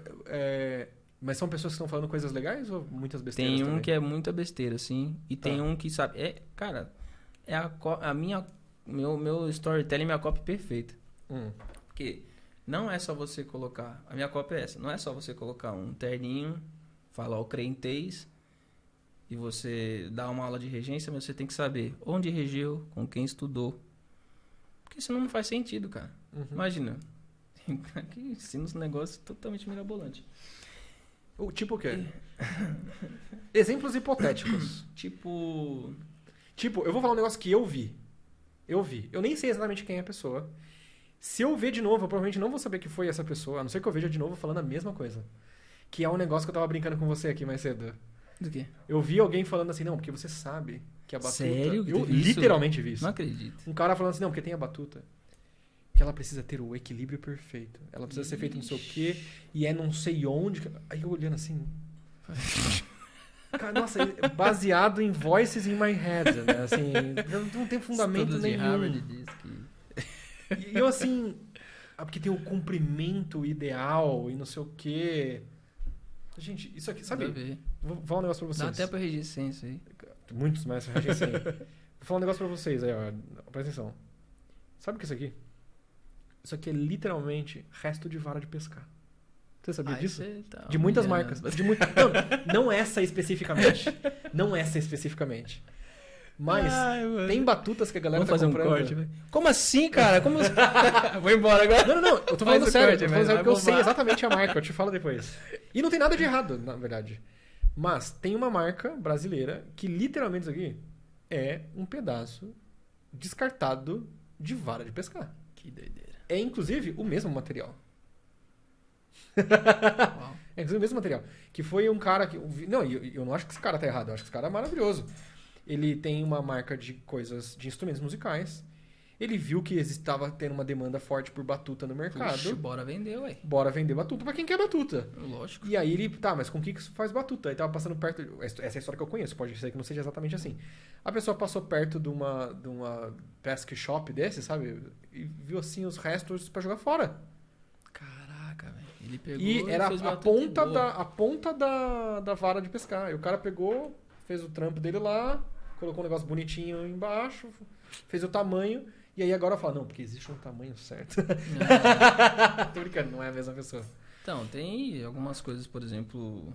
Mas são pessoas que estão falando coisas legais ou muitas besteiras Tem um também? que é muita besteira, assim. E tem um que sabe... Cara, é meu storytelling, minha copy perfeita. Porque não é só você colocar... A minha copy é essa. Não é só você colocar um terninho, falar o crentez, e você dar uma aula de regência, mas você tem que saber onde regeu, com quem estudou. Porque senão não faz sentido, cara. Imagina. Aqui ensina uns negócios totalmente mirabolantes. Tipo o quê? Exemplos hipotéticos. Tipo, eu vou falar um negócio que eu vi. Eu nem sei exatamente quem é a pessoa. Se eu ver de novo, eu provavelmente não vou saber que foi essa pessoa, a não ser que eu veja de novo falando a mesma coisa. Que é um negócio que eu tava brincando com você aqui mais cedo. Do quê? Eu vi alguém falando assim, não, porque você sabe que a batuta... Sério? Eu literalmente vi isso. Não acredito. Um cara falando assim, não, porque tem a batuta. Que ela precisa ter o equilíbrio perfeito. Ela precisa ser feita não sei o quê, e é não sei onde. Aí eu olhando assim... Cara, nossa, baseado em voices in my head, né? Assim, não tem fundamento nenhum. De Harvard diz que... E eu assim... porque tem o comprimento ideal e não sei o quê. Gente, isso aqui, sabe? Vou falar um negócio pra vocês. Dá até pra registrar isso aí. Muitos mais pra registrar. Vou falar um negócio pra vocês aí, ó. Presta atenção. Sabe o que é isso aqui? Isso aqui é literalmente resto de vara de pescar. Você sabia disso? Tá de muitas marcas. Não essa especificamente. Não essa especificamente. Mas tem batutas que a galera tá comprando. Vamos fazer um corte, como assim, cara? Como... Vou embora agora. Não. Eu tô falando sério. Porque eu sei exatamente a marca. Eu te falo depois. E não tem nada de errado, na verdade. Mas tem uma marca brasileira que literalmente isso aqui é um pedaço descartado de vara de pescar. Que doideira. É inclusive o mesmo material. É inclusive o mesmo material. Que foi um cara que... Não, eu não acho que esse cara tá errado. Eu acho que esse cara é maravilhoso. Ele tem uma marca de coisas, de instrumentos musicais. Ele viu que estava tendo uma demanda forte por batuta no mercado. Puxa, bora vender, ué. Bora vender batuta pra quem quer batuta. Lógico. E aí ele, tá, mas com o que se faz batuta? Aí tava passando perto... Essa é a história que eu conheço, pode ser que não seja exatamente assim. A pessoa passou perto de uma pesca shop desse, sabe? E viu assim os restos pra jogar fora. Caraca, velho. Ele pegou e era a ponta da vara de pescar. E o cara pegou, fez o trampo dele lá, colocou um negócio bonitinho embaixo, fez o tamanho, e aí agora fala, não, porque existe um tamanho certo. Tô brincando, não é a mesma pessoa. Então, tem algumas coisas, por exemplo...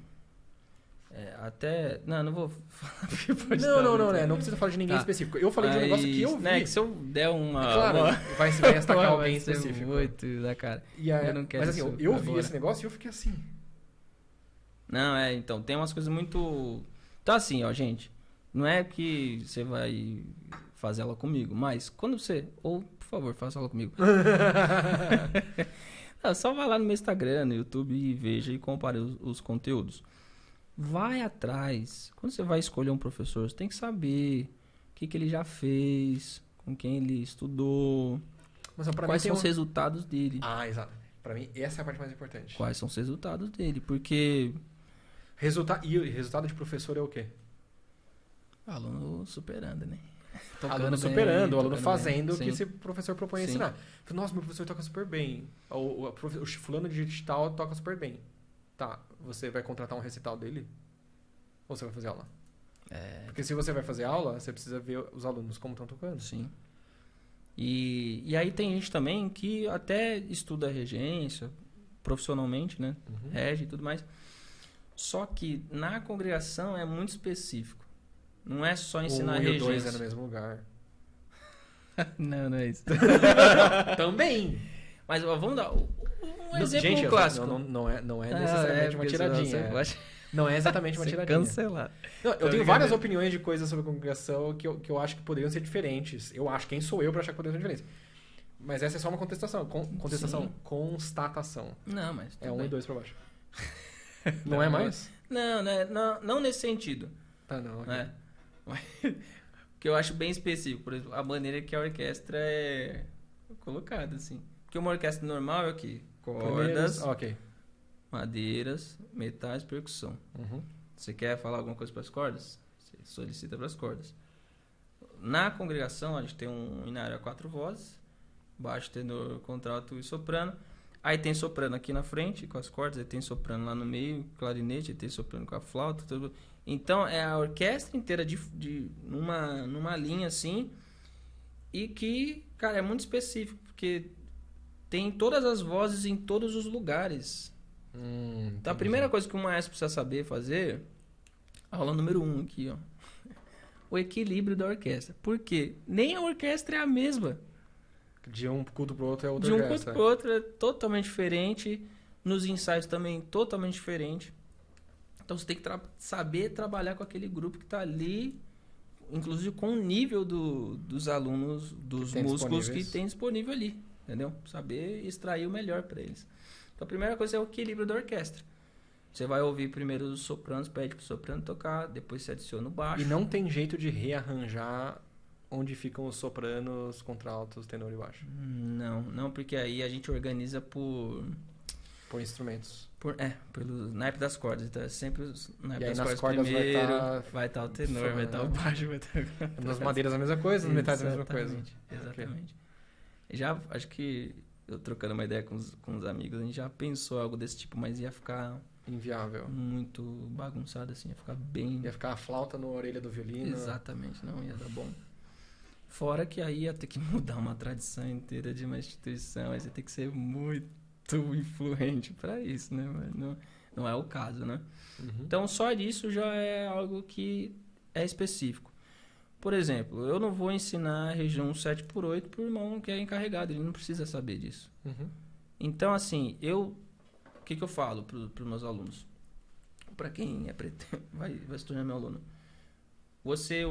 até... Não vou falar. Não precisa falar de ninguém específico. Eu falei de um negócio que eu vi. Né, que se eu der uma... Claro, vai destacar alguém específico. Muito da cara. Eu não quero. Mas assim, eu vi esse negócio e eu fiquei assim... Não, então, tem umas coisas muito... Então assim, ó, gente, não é que você vai fazer ela comigo, mas quando você... Ou, por favor, faça ela comigo. Não, só vai lá no meu Instagram, no YouTube e veja e compare os conteúdos. Vai atrás. Quando você vai escolher um professor, você tem que saber o que ele já fez, com quem ele estudou, quais são os resultados dele. Ah, exato. Pra mim, essa é a parte mais importante. Quais são os resultados dele, porque... E resultado de professor é o quê? Aluno superando, né? Aluno superando, o aluno fazendo o que esse professor propõe ensinar. Nossa, meu professor toca super bem. O fulano de digital toca super bem. Tá, você vai contratar um recital dele? Ou você vai fazer aula? Porque se você vai fazer aula, você precisa ver os alunos como estão tocando. Sim. E aí tem gente também que até estuda regência profissionalmente, né? Rege e tudo mais. Só que na congregação é muito específico. Não é só ensinar regência. O 1 e o 2 é no mesmo lugar. Não é isso. Também! Mas vamos dar um exemplo gente, clássico. Não é necessariamente uma tiradinha. Não é exatamente uma tiradinha. Cancelar. Não, eu tenho várias opiniões de coisas sobre congregação que eu acho que poderiam ser diferentes. Eu acho, quem sou eu pra achar que poderiam ser diferentes? Mas essa é só uma contestação. Constatação. Não, mas... É 1 e 2 pra baixo. Não é mais? Não nesse sentido. Ah, não. Okay. O que eu acho bem específico, por exemplo, a maneira que a orquestra é colocada, assim. Porque uma orquestra normal é o quê? Cordas, madeiras, metais, percussão. Você quer falar alguma coisa para as cordas? Você solicita para as cordas. Na congregação, a gente tem um inário a 4 vozes, baixo, tenor, contralto e soprano. Aí tem soprano aqui na frente com as cordas, aí tem soprano lá no meio, clarinete, aí tem soprano com a flauta, tudo. Então é a orquestra inteira numa linha assim, e que, cara, é muito específico, porque tem todas as vozes em todos os lugares. Então a primeira coisa que o maestro precisa saber fazer, aula número 1 aqui, ó, o equilíbrio da orquestra. Por quê? Nem a orquestra é a mesma. De um culto pro outro é outra orquestra. De um culto pro outro é totalmente diferente. Nos ensaios também totalmente diferente. Então você tem que saber trabalhar com aquele grupo que está ali, inclusive com o nível dos alunos, dos músicos que tem disponível ali, entendeu? Saber extrair o melhor para eles. Então a primeira coisa é o equilíbrio da orquestra. Você vai ouvir primeiro os sopranos, pede pro soprano tocar, depois você adiciona o baixo. E não tem jeito de rearranjar onde ficam os sopranos, contraltos, tenor e baixo? Não, porque aí a gente organiza por instrumentos. Pelo naipe das cordas. Então é sempre os naipes das cordas primeiro, vai estar o tenor, vai estar o baixo, vai estar... Nas madeiras a mesma coisa, nos metais a mesma coisa. Exatamente. Okay. Já, acho que, eu trocando uma ideia com os amigos, a gente já pensou algo desse tipo, mas ia ficar... inviável. Muito bagunçado, assim, ia ficar bem... Ia ficar a flauta na orelha do violino. Exatamente, não ia dar bom. Fora que aí ia ter que mudar uma tradição inteira de uma instituição, aí você tem que ser muito influente para isso, né? Mas não é o caso, né? Uhum. Então, só disso já é algo que é específico. Por exemplo, eu não vou ensinar a região 7/8 pro irmão que é encarregado, ele não precisa saber disso. Uhum. Então, assim, o que eu falo para os meus alunos? Para quem vai se tornar meu aluno. Você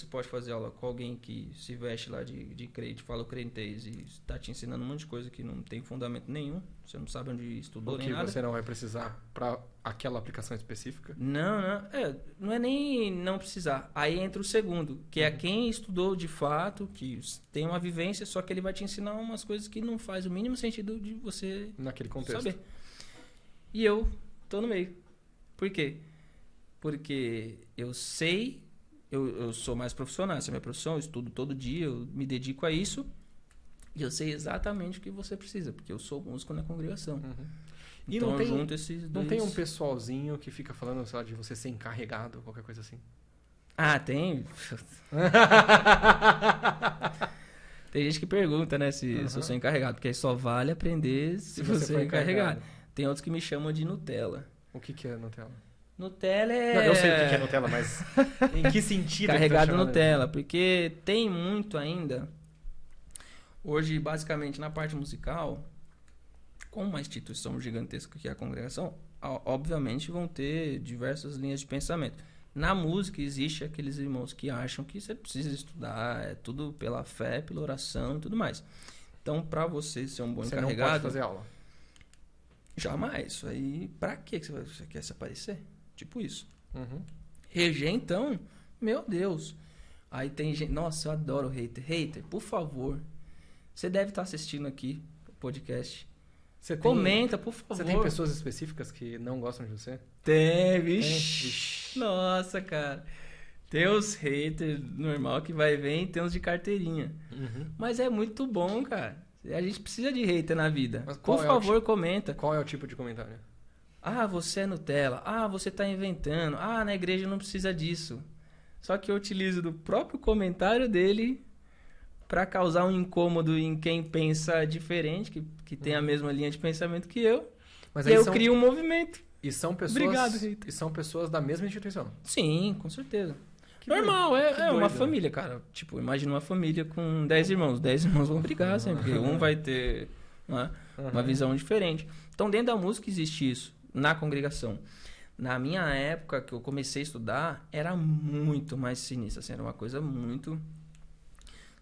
pode fazer aula com alguém que se veste lá de crente, fala o crentez e está te ensinando um monte de coisa que não tem fundamento nenhum. Você não sabe onde estudou nem nada. Que você não vai precisar para aquela aplicação específica? Não é nem não precisar. Aí entra o segundo, que é quem estudou de fato, que tem uma vivência, só que ele vai te ensinar umas coisas que não faz o mínimo sentido de você naquele contexto saber. E eu tô no meio. Por quê? Porque eu sei... Eu sou mais profissional, essa é a minha profissão, eu estudo todo dia, eu me dedico a isso e eu sei exatamente o que você precisa, porque eu sou músico na congregação. Uhum. E então não tem, eu junto esses dois... Não tem um pessoalzinho que fica falando, sei lá, de você ser encarregado, qualquer coisa assim? Ah, tem. Tem gente que pergunta, né, se eu sou encarregado, porque aí só vale aprender se você é encarregado. Tem outros que me chamam de Nutella. O que é Nutella? Nutella é... Não, eu sei o que é Nutella, mas em que sentido? Carregado Nutella, porque tem muito ainda. Hoje, basicamente, na parte musical, com uma instituição gigantesca que é a congregação, obviamente vão ter diversas linhas de pensamento. Na música, existe aqueles irmãos que acham que você precisa estudar, é tudo pela fé, pela oração e tudo mais. Então, para você ser um bom encarregado... Você não pode fazer aula? Jamais. Isso aí, pra que você quer se aparecer? Tipo isso. Uhum. Reger, então, meu Deus. Aí tem gente... Nossa, eu adoro hater. Hater, por favor. Você deve estar assistindo aqui o podcast. Comenta, por favor. Você tem pessoas específicas que não gostam de você? Tem, vixe. Nossa, cara. Tem os haters normal que vai ver e tem uns de carteirinha. Uhum. Mas é muito bom, cara. A gente precisa de hater na vida. Por favor, comenta. Qual é o tipo de comentário? Ah, você é Nutella. Ah, você tá inventando. Ah, na igreja não precisa disso. Só que eu utilizo do próprio comentário dele para causar um incômodo em quem pensa diferente, que tem a mesma linha de pensamento que eu. Mas aí eu crio um movimento. E são pessoas... Obrigado, hater. E são pessoas da mesma instituição? Sim, com certeza. Normal, é uma família, cara. Tipo, imagina uma família com 10 irmãos. 10 irmãos vão brigar sempre, porque um vai ter uma visão diferente. Então, dentro da música existe isso, na congregação. Na minha época, que eu comecei a estudar, era muito mais sinistro, assim, era uma coisa muito...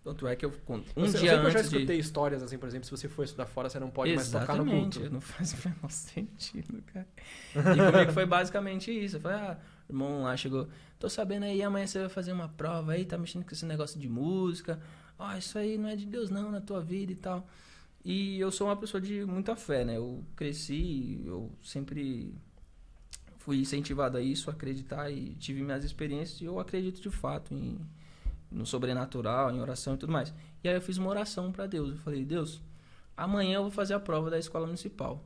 Tanto é que eu conto. Eu já escutei histórias, assim, por exemplo, se você for estudar fora, você não pode mais tocar no culto. Não faz o menor sentido, cara. E comigo foi basicamente isso. Eu falei, o irmão lá chegou, tô sabendo aí, amanhã você vai fazer uma prova aí, tá mexendo com esse negócio de música. Isso aí não é de Deus não, na tua vida e tal. E eu sou uma pessoa de muita fé, né? Eu cresci, eu sempre fui incentivado a isso, a acreditar e tive minhas experiências e eu acredito de fato no sobrenatural, em oração e tudo mais. E aí eu fiz uma oração para Deus. Eu falei, Deus, amanhã eu vou fazer a prova da escola municipal.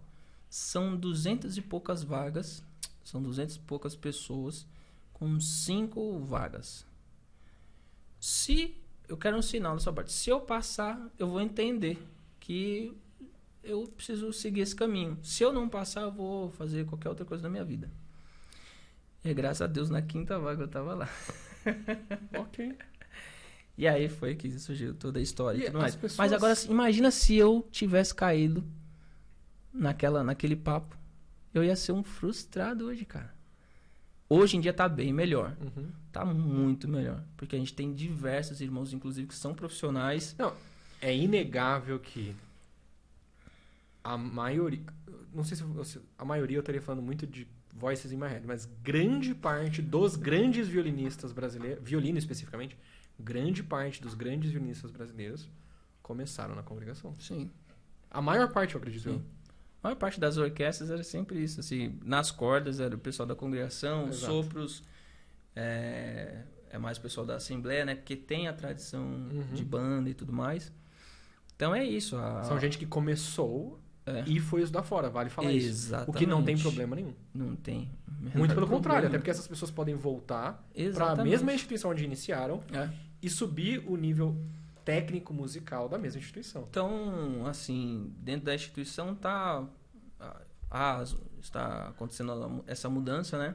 São 200 e poucas vagas, são 200 e poucas pessoas com 5 vagas. Se eu quero um sinal da sua parte, se eu passar, eu vou entender que eu preciso seguir esse caminho. Se eu não passar, eu vou fazer qualquer outra coisa da minha vida. E graças a Deus, na 5ª vaga eu tava lá. Ok. E aí foi que surgiu toda a história e tudo mais. Pessoas... Mas agora, imagina se eu tivesse caído naquele papo. Eu ia ser um frustrado hoje, cara. Hoje em dia tá bem melhor. Tá muito melhor. Porque a gente tem diversos irmãos, inclusive, que são profissionais. Não, é inegável que a maioria... Não sei se a maioria eu estaria falando muito de Voices in My Head, mas grande parte dos grandes violinistas brasileiros, violino especificamente, grande parte dos grandes violinistas brasileiros começaram na congregação. Sim. A maior parte, eu acredito. Sim. A maior parte das orquestras era sempre isso. Assim, nas cordas era o pessoal da congregação, os sopros é mais o pessoal da assembleia, né? Porque tem a tradição de banda e tudo mais. Então é isso. São gente que começou e foi estudar fora, vale falar isso. O que não tem problema nenhum. Não tem. Muito pelo contrário, até porque essas pessoas podem voltar para a mesma instituição onde iniciaram e subir o nível técnico musical da mesma instituição. Então, assim, dentro da instituição está acontecendo essa mudança, né?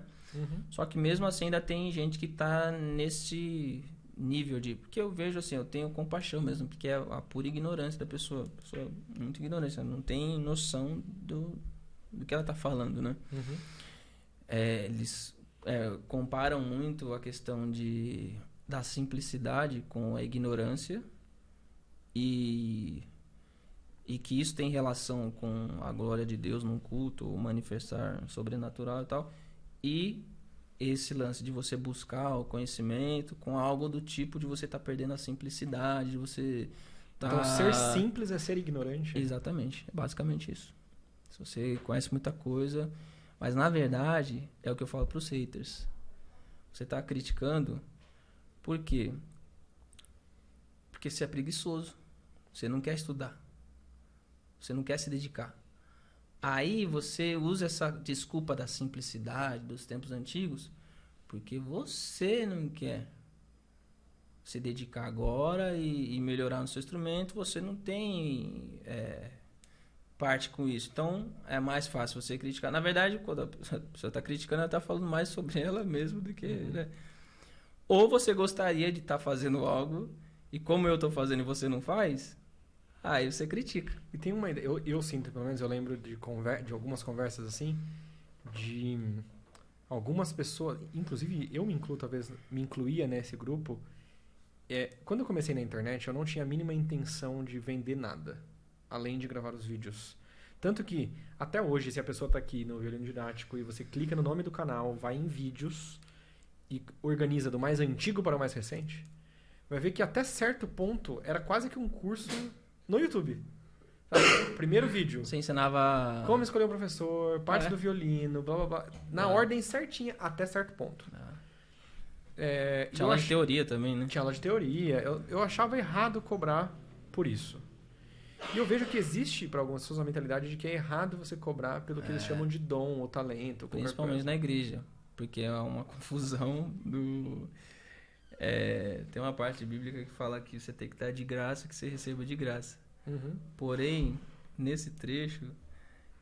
Só que mesmo assim ainda tem gente que está nesse nível de... Porque eu vejo assim, eu tenho compaixão mesmo, porque é a pura ignorância da pessoa. A pessoa muito ignorância, não tem noção do que ela está falando, né? Eles comparam muito a questão da simplicidade com a ignorância e que isso tem relação com a glória de Deus num culto, o manifestar sobrenatural e tal, e esse lance de você buscar o conhecimento com algo do tipo de você estar perdendo a simplicidade, de você Então, ser simples é ser ignorante? Exatamente, é basicamente isso. Se você conhece muita coisa, mas na verdade, é o que eu falo para os haters. Você está criticando, por quê? Porque você é preguiçoso, você não quer estudar, você não quer se dedicar. Aí você usa essa desculpa da simplicidade dos tempos antigos porque você não quer se dedicar agora e melhorar no seu instrumento, você não tem parte com isso. Então é mais fácil você criticar. Na verdade, quando a pessoa está criticando, ela está falando mais sobre ela mesma do que... Né? Ou você gostaria de estar fazendo algo e como eu estou fazendo e você não faz... Aí você critica. E tem uma ideia, eu sinto, pelo menos eu lembro de algumas conversas assim, de algumas pessoas, inclusive eu me incluo, talvez me incluía nesse grupo. Quando eu comecei na internet, eu não tinha a mínima intenção de vender nada, além de gravar os vídeos. Tanto que, até hoje, se a pessoa está aqui no Violino Didático e você clica no nome do canal, vai em vídeos e organiza do mais antigo para o mais recente, vai ver que até certo ponto era quase que um curso... No YouTube. Sabe? Primeiro vídeo. Você ensinava... Como escolher um professor, parte do violino, blá, blá, blá. Na ordem certinha, até certo ponto. Tinha aula de teoria também, né? Tinha aula de teoria. Eu achava errado cobrar por isso. E eu vejo que existe, para algumas pessoas, a mentalidade de que é errado você cobrar pelo que eles chamam de dom ou talento. Principalmente na igreja. Porque é uma confusão do... tem uma parte bíblica que fala que você tem que dar de graça, que você receba de graça. Porém, nesse trecho,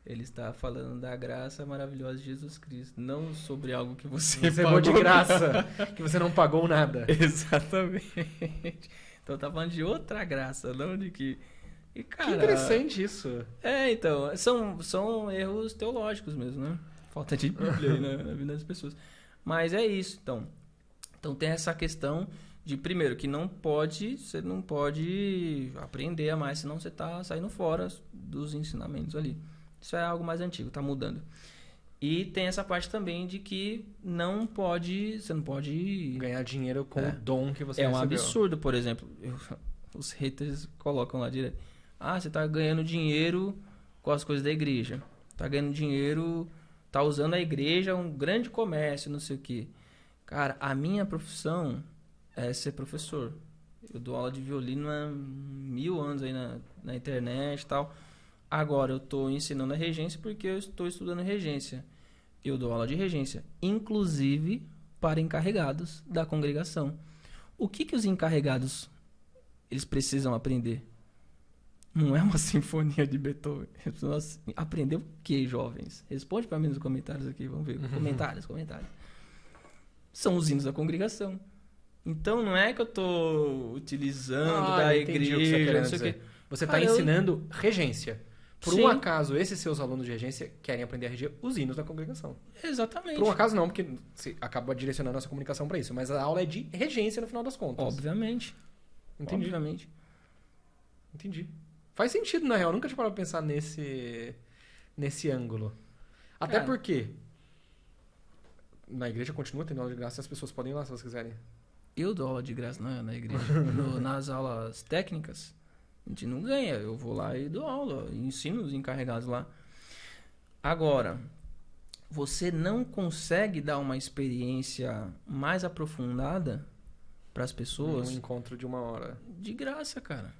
ele está falando da graça maravilhosa de Jesus Cristo, não sobre algo que você pagou de graça, que você não pagou nada. Exatamente. Então tá falando de outra graça, não de que... E, cara, que interessante isso. Então, são erros teológicos mesmo, né? Falta de Bíblia aí na vida das pessoas. Mas é isso, então tem essa questão de, primeiro, que você não pode aprender a mais, senão você está saindo fora dos ensinamentos ali. Isso é algo mais antigo, está mudando. E tem essa parte também de que você não pode ganhar dinheiro com o dom que você recebeu. É um absurdo, por exemplo, os haters colocam lá direto. Você está ganhando dinheiro com as coisas da igreja. Está ganhando dinheiro, está usando a igreja, um grande comércio, não sei o quê. Cara, a minha profissão é ser professor. Eu dou aula de violino há 1000 anos aí na internet e tal. Agora eu estou ensinando a regência porque eu estou estudando regência. Eu dou aula de regência, inclusive para encarregados da congregação. O que os encarregados eles precisam aprender? Não é uma sinfonia de Beethoven. Eles precisam aprender o que, jovens? Responde para mim nos comentários aqui, vamos ver. Comentários. São os hinos da congregação. Então não é que eu estou utilizando da igreja, não sei o quê. Você está ensinando regência. Por um acaso, esses seus alunos de regência querem aprender a reger os hinos da congregação. Exatamente. Por um acaso não, porque você acaba direcionando a nossa comunicação para isso. Mas a aula é de regência no final das contas. Obviamente. Entendi. Obviamente. Entendi. Faz sentido, na real. Eu nunca tinha parado pra pensar nesse ângulo. Até porque na igreja continua tendo aula de graça e as pessoas podem ir lá se elas quiserem. Eu dou aula de graça na igreja. Nas aulas técnicas, a gente não ganha. Eu vou lá e dou aula. Ensino os encarregados lá. Agora, você não consegue dar uma experiência mais aprofundada para as pessoas. Um encontro de 1 hora. De graça, cara.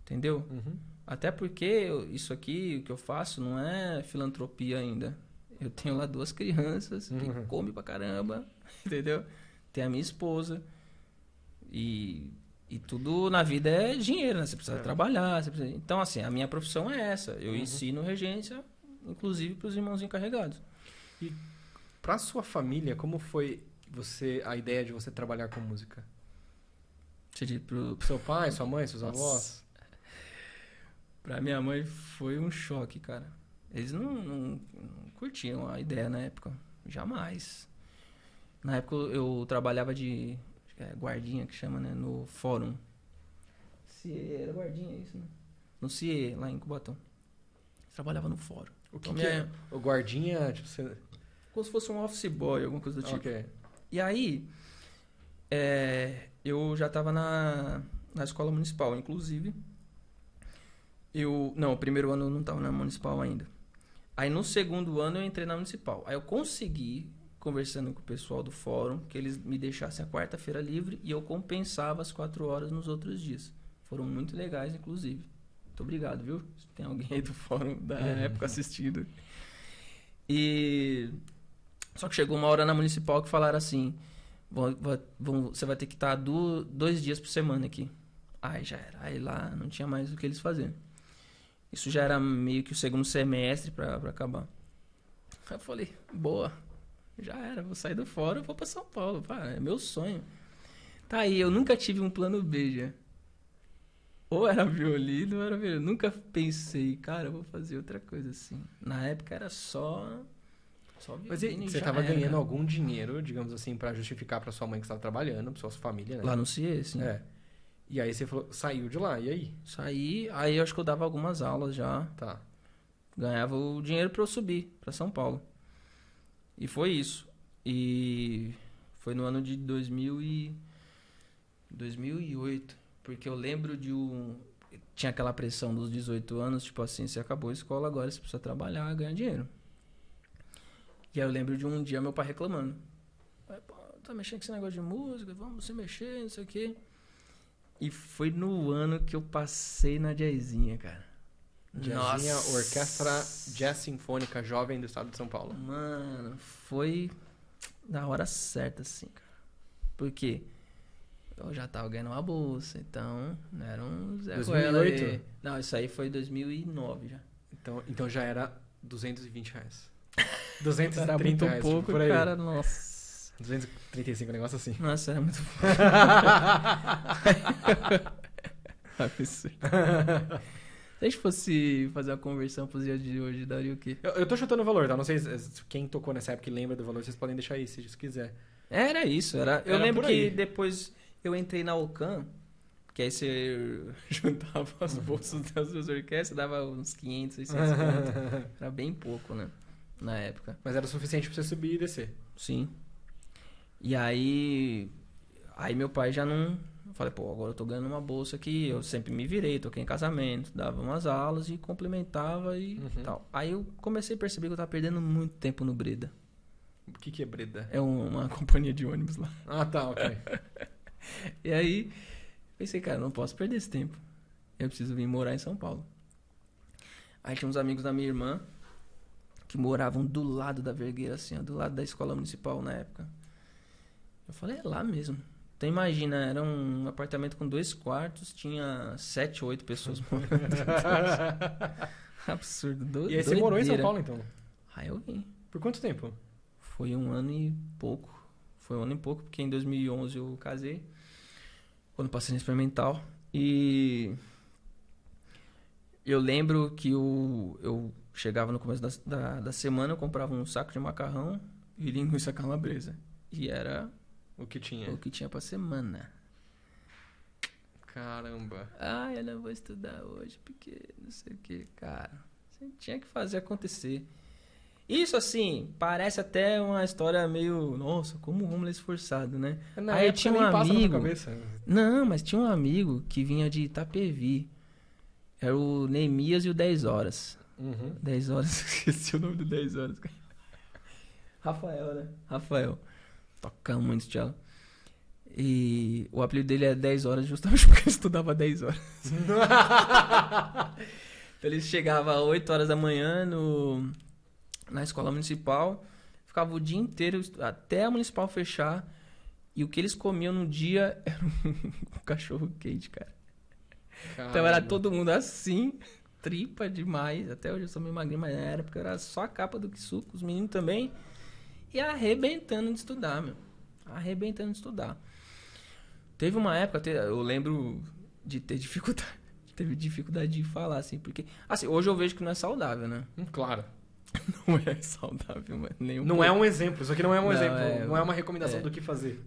Entendeu? Uhum. Até porque isso aqui, o que eu faço, não é filantropia ainda. Eu tenho lá 2 crianças que comem pra caramba, entendeu? Tem a minha esposa. E tudo na vida é dinheiro, né? Você precisa trabalhar. Então, assim, a minha profissão é essa. Eu ensino regência, inclusive pros irmãos encarregados. E pra sua família, como foi a ideia de você trabalhar com música? Você diz pro seu pai, sua mãe, seus avós? Pra minha mãe foi um choque, cara. Eles não curtiam a ideia na época. Jamais. Na época eu trabalhava de guardinha, que chama, né? No fórum. CIE, era guardinha, é isso, né? No CIE, lá em Cubatão. Trabalhava no fórum. O que é? O guardinha, tipo, você... Como se fosse um office boy, alguma coisa do tipo. Okay. E aí, eu já tava na escola municipal, inclusive. Não, o primeiro ano eu não tava na municipal ainda. Aí no segundo ano eu entrei na municipal. Aí eu consegui, conversando com o pessoal do fórum, que eles me deixassem a quarta-feira livre e eu compensava as 4 horas nos outros dias. Foram muito legais, inclusive. Muito obrigado, viu? Se tem alguém aí do fórum da época assistindo. Só que chegou uma hora na municipal que falaram assim, você vai ter que estar 2 dias por semana aqui. Aí já era. Aí lá não tinha mais o que eles fazerem. Isso já era meio que o segundo semestre pra acabar. Aí eu falei, boa, já era, vou sair do fórum e vou pra São Paulo. Pá, é meu sonho. Tá aí, eu nunca tive um plano B já. Ou era violino, ou era violino. Nunca pensei, cara, eu vou fazer outra coisa assim. Na época era só violino. Mas você tava ganhando algum dinheiro, digamos assim, pra justificar pra sua mãe que estava trabalhando, pra sua família, né? Lá no CIE, sim. E aí você falou, saiu de lá, e aí? Saí, aí eu acho que eu dava algumas aulas já. Tá. Ganhava o dinheiro pra eu subir pra São Paulo. E foi isso. E foi no ano de 2008. Porque eu lembro tinha aquela pressão dos 18 anos, tipo assim, você acabou a escola, agora você precisa trabalhar, ganhar dinheiro. E aí eu lembro de um dia meu pai reclamando. Pô, tá mexendo com esse negócio de música, vamos se mexer, não sei o quê. E foi no ano que eu passei na Jazzinha, cara. Jazzinha, Orquestra Jazz Sinfônica Jovem do Estado de São Paulo. Mano, foi na hora certa, assim, cara. Por quê? Eu já tava ganhando uma bolsa, então não era um Zé 2008? Ruela. Não, isso aí foi 2009 já. Então já era R$220. 230 era muito reais, pouco, por aí. cara, nossa. 235, um negócio assim. Nossa, era muito pouco. Absurdo. Se a gente fosse fazer uma conversão pros dias de hoje, daria o quê? Eu tô chutando o valor, tá? Não sei se quem tocou nessa época e lembra do valor, vocês podem deixar aí, se quiser. Era isso, eu Era lembro que depois eu entrei na OCAM, que aí você juntava as bolsas das suas orquestras, dava uns 500, 600 conto. Era bem pouco, né? Na época. Mas era o suficiente pra você subir e descer. Sim. E aí meu pai já não... Eu falei, pô, agora eu tô ganhando uma bolsa aqui, eu sempre me virei, toquei em casamento, dava umas aulas e complementava e tal. Aí eu comecei a perceber que eu tava perdendo muito tempo no Breda. O que é Breda? É uma companhia de ônibus lá. Ah, tá, ok. E aí, pensei, cara, não posso perder esse tempo. Eu preciso vir morar em São Paulo. Aí tinha uns amigos da minha irmã que moravam do lado da Vergueira, assim, ó, do lado da escola municipal na época. Eu falei, é lá mesmo. Então imagina, era um apartamento com 2 quartos, tinha 7, 8 pessoas morando. Absurdo. E aí você morou em São Paulo, então? Aí eu vim. Por quanto tempo? Foi 1 ano e pouco. Foi 1 ano e pouco, porque em 2011 eu casei. Quando passei no experimental. E Eu lembro que eu chegava no começo da semana, eu comprava um saco de macarrão e linguiça calabresa. E era o que tinha. O que tinha pra semana. Caramba. Ah, eu não vou estudar hoje porque não sei o que. Cara, você tinha que fazer acontecer. Isso, assim, parece até uma história meio... Nossa, como o Romulo é esforçado, né? Aí eu tinha um amigo... Não, mas tinha um amigo que vinha de Itapevi. Era o Neemias e o 10 Horas. 10 Horas, esqueci o nome do 10 Horas. Rafael, né? Rafael. Toca muito cello. E o apelido dele é 10 Horas justamente porque ele estudava 10 horas. Então ele chegava às 8 horas da manhã na escola municipal, ficava o dia inteiro até a municipal fechar, e o que eles comiam no dia era um cachorro quente, cara. Caramba. Então era todo mundo assim, tripa demais. Até hoje eu sou meio magrinho, mas na época era só a capa do que suco, os meninos também, e arrebentando de estudar, meu. Arrebentando de estudar. Teve uma época, eu lembro de ter dificuldade. Teve dificuldade de falar, assim, porque... Assim, hoje eu vejo que não é saudável, né? Claro. Não é saudável, mas nenhum. Não é um exemplo, isso aqui não é um exemplo. Não é uma recomendação do que fazer.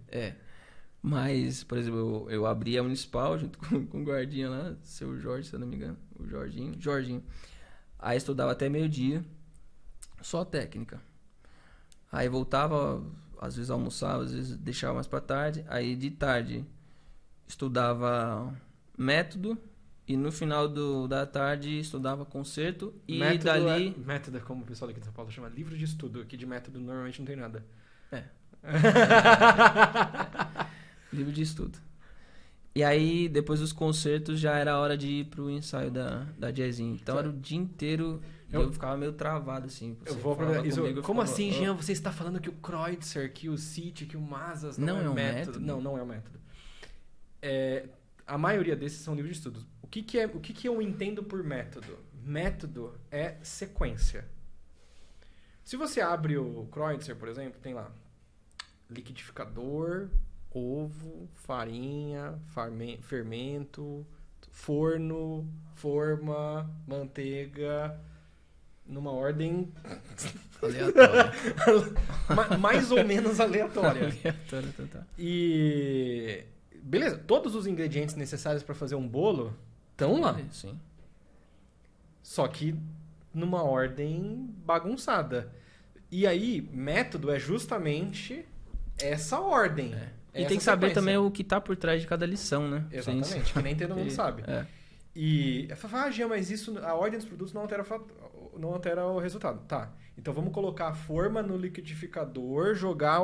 Mas, por exemplo, eu abri a municipal junto com o guardinha lá, seu Jorge, se eu não me engano. O Jorginho. Aí estudava até meio-dia, só técnica. Aí voltava, às vezes almoçava, às vezes deixava mais pra tarde. Aí de tarde estudava método. E no final da tarde estudava concerto e método dali... Método, como o pessoal aqui de São Paulo chama, livro de estudo. Aqui de método normalmente não tem nada. Livro de estudo. E aí, depois dos concertos, já era a hora de ir pro ensaio da jazzinha. Então era o dia inteiro e eu ficava meio travado, assim. Eu vou pra... Como assim, Jean? Você está falando que o Kreutzer, que o City, que o Mazas não é um método? Não é um método. A maioria desses são livros de estudos. O que eu entendo por método? Método é sequência. Se você abre o Kreutzer, por exemplo, tem lá liquidificador, ovo, farinha, fermento, forno, forma, manteiga, numa ordem aleatória. mais ou menos aleatória. Aleatória, total. E... beleza, todos os ingredientes necessários para fazer um bolo estão lá. Sim. Só que numa ordem bagunçada. E aí, método é justamente essa ordem. E tem que saber também o que tá por trás de cada lição, né? Exatamente, que nem todo mundo sabe. E Jean, mas isso, a ordem dos produtos não altera o resultado. Tá. Então vamos colocar a forma no liquidificador, jogar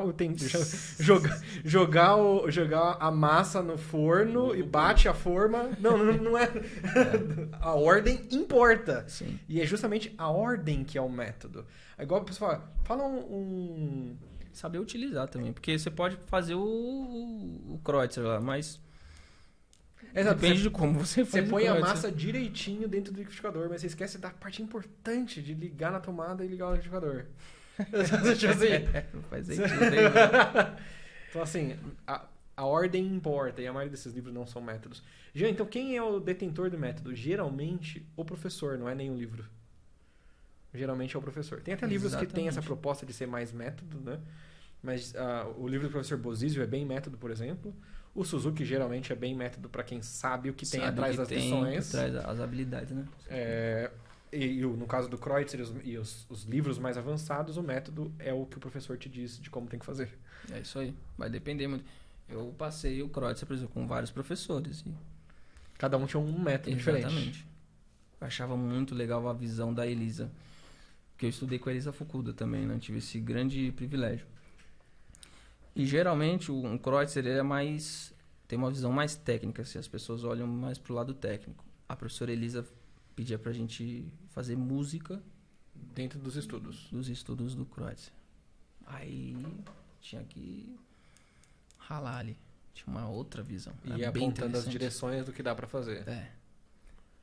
a massa no forno e bate a forma. Não é. A ordem importa. Sim. E é justamente a ordem que é o método. É igual a pessoa fala saber utilizar também, porque você pode fazer o Kreutzer lá, mas depende de como você faz. Você põe a massa direitinho dentro do liquidificador, mas você esquece da parte importante de ligar na tomada e ligar o liquidificador. Tipo assim. Não faz sentido aí. Então, assim, a ordem importa, e a maioria desses livros não são métodos. Jean, então quem é o detentor do método? Geralmente, o professor, não é nenhum livro. Geralmente é o professor. Tem até livros que têm essa proposta de ser mais método, né? Mas o livro do professor Bozizio é bem método, por exemplo. O Suzuki geralmente é bem método para quem sabe o que tem atrás das lições. Atrás das habilidades, né? No caso do Kreutzer e os livros mais avançados, o método é o que o professor te diz de como tem que fazer. É isso aí. Vai depender muito. Eu passei o Kreutzer, por exemplo, com vários professores. Cada um tinha um método diferente. Exatamente. Eu achava muito legal a visão da Elisa. Porque eu estudei com a Elisa Fukuda também, né? Tive esse grande privilégio. E geralmente um Kreutzer ele tem uma visão mais técnica, assim, as pessoas olham mais pro lado técnico. A professora Elisa pedia pra gente fazer música dentro dos estudos. Dos estudos do Kreutzer. Aí tinha que ralar ali. Tinha uma outra visão. E apontando as direções do que dá pra fazer.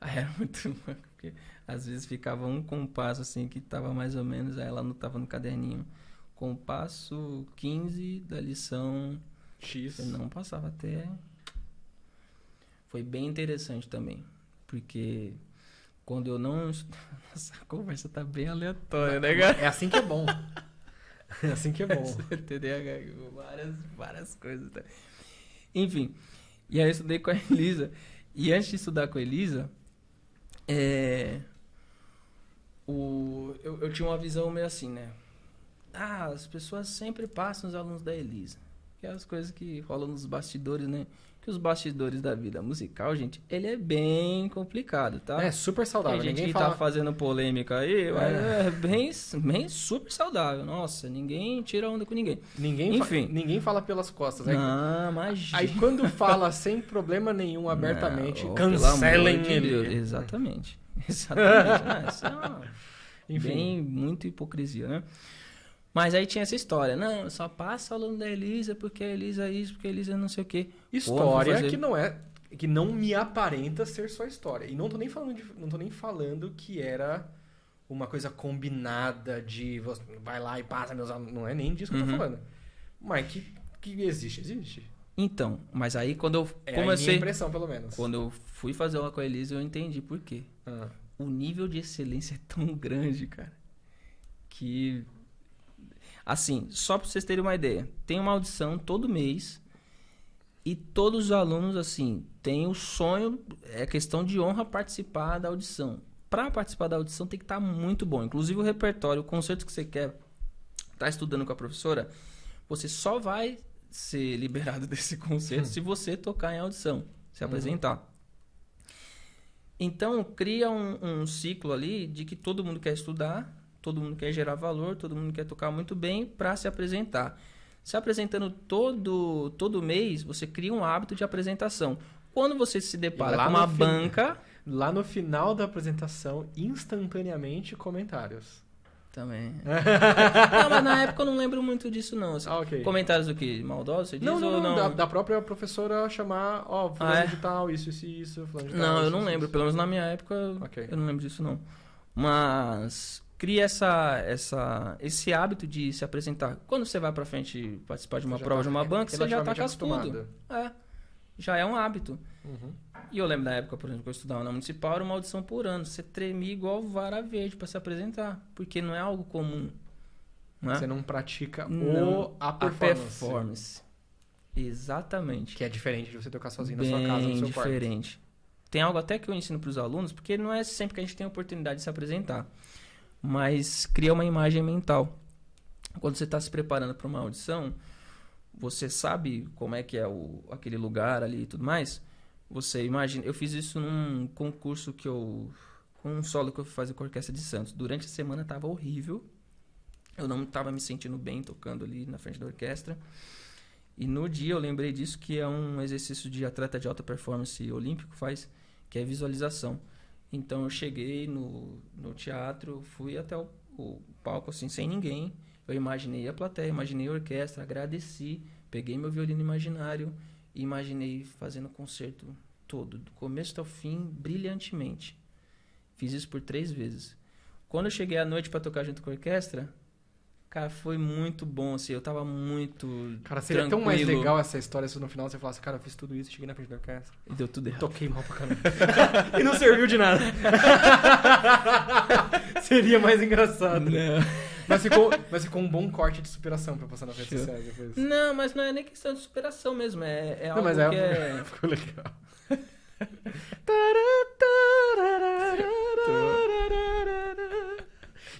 Aí era muito louco, porque às vezes ficava um compasso assim que tava mais ou menos, aí ela anotava no caderninho. Compasso 15 da lição X. Eu não passava até... Foi bem interessante também, porque quando eu não... Essa conversa tá bem aleatória, né, cara? É assim que é bom. É assim que é bom. TDAH, várias coisas. Tá? Enfim, e aí eu estudei com a Elisa. E antes de estudar com a Elisa, eu tinha uma visão meio assim, né? Ah, as pessoas sempre passam os alunos da Elisa. Que é as coisas que rolam nos bastidores, né? Que os bastidores da vida musical, gente, ele é bem complicado, tá? É super saudável. Tem gente ninguém que fala... tá fazendo polêmica aí, mas é bem super saudável. Nossa, ninguém tira onda com ninguém. Enfim. Ninguém fala pelas costas. Não, imagina. Aí quando fala sem problema nenhum, abertamente, não, cancelem de ele. Deus. Exatamente. Exatamente. Isso é Enfim. muita hipocrisia, né? Mas aí tinha essa história. Não, só passa o aluno da Elisa porque a Elisa é isso, porque a Elisa não sei o quê. História que não me aparenta ser só história. E não tô nem falando que era uma coisa combinada de você vai lá e passa meus alunos. Não é nem disso que eu tô falando. Mas que existe. Então, mas aí quando eu comecei... É a minha impressão, pelo menos. Quando eu fui fazer uma com a Elisa, eu entendi por quê. O nível de excelência é tão grande, cara, que... Assim, só pra vocês terem uma ideia, tem uma audição todo mês e todos os alunos, assim, têm o sonho, é questão de honra participar da audição. Para participar da audição tem que estar muito bom. Inclusive o repertório, o concerto que você quer estar estudando com a professora, você só vai ser liberado desse concerto se você tocar em audição, se apresentar. Então, cria um ciclo ali de que todo mundo quer estudar, todo mundo quer gerar valor, todo mundo quer tocar muito bem para se apresentar. Se apresentando todo mês, você cria um hábito de apresentação. Quando você se depara com uma banca... Lá no final da apresentação, instantaneamente, comentários. Também. Não, mas na época eu não lembro muito disso, não. Assim, okay. Comentários do que? Maldosos? Você diz, não. Da própria professora chamar, fulano de tal, isso, fulano de tal. Não, eu não lembro. Pelo menos na minha época, eu não lembro disso, não. Mas... Cria esse hábito de se apresentar. Quando você vai pra frente participar de uma prova de uma banca, você já tá cascudo. Já é um hábito. E eu lembro da época, por exemplo, que eu estudava na Municipal, era uma audição por ano. Você tremia igual vara verde pra se apresentar. Porque não é algo comum. Né? Você não pratica a performance. Exatamente. Que é diferente de você tocar sozinho na sua casa, no seu quarto. Diferente. Tem algo até que eu ensino pros alunos, porque não é sempre que a gente tem a oportunidade de se apresentar. Mas cria uma imagem mental. Quando você está se preparando para uma audição, você sabe como é que é aquele lugar ali e tudo mais. Você imagina... Eu fiz isso num concurso com um solo que eu fui fazer com a Orquestra de Santos. Durante a semana estava horrível. Eu não estava me sentindo bem tocando ali na frente da orquestra. E no dia eu lembrei disso, que é um exercício de atleta de alta performance olímpico faz, que é visualização. Então eu cheguei no teatro, fui até o palco assim, sem ninguém. Eu imaginei a plateia, imaginei a orquestra, agradeci, peguei meu violino imaginário e imaginei fazendo o concerto todo, do começo até o fim, brilhantemente. Fiz isso por 3 vezes. Quando eu cheguei à noite para tocar junto com a orquestra, cara, foi muito bom, assim, eu tava muito Cara, seria tranquilo. Tão mais legal essa história se no final você falasse, cara, eu fiz tudo isso, cheguei na frente da orquestra. E deu tudo errado. Toquei mal pra caramba. E não serviu de nada. Seria mais engraçado. Não. Mas ficou um bom corte de superação pra passar na frente sociais depois. Não, mas não é nem questão de superação mesmo, é algo mas que é... Ficou legal.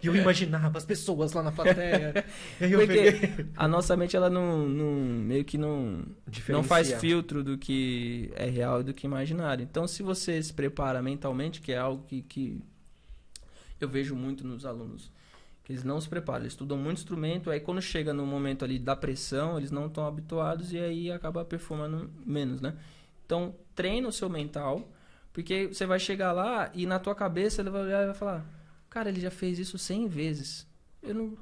E eu imaginava as pessoas lá na plateia. E aí eu peguei... a nossa mente, ela meio que não faz filtro do que é real e do que é imaginário. Então, se você se prepara mentalmente, que é algo que eu vejo muito nos alunos, que eles não se preparam, eles estudam muito instrumento, aí quando chega no momento ali da pressão, eles não estão habituados e aí acaba performando menos, né? Então, treina o seu mental, porque você vai chegar lá e na tua cabeça ele vai olhar e vai falar... Cara, ele já fez isso 100 vezes. Eu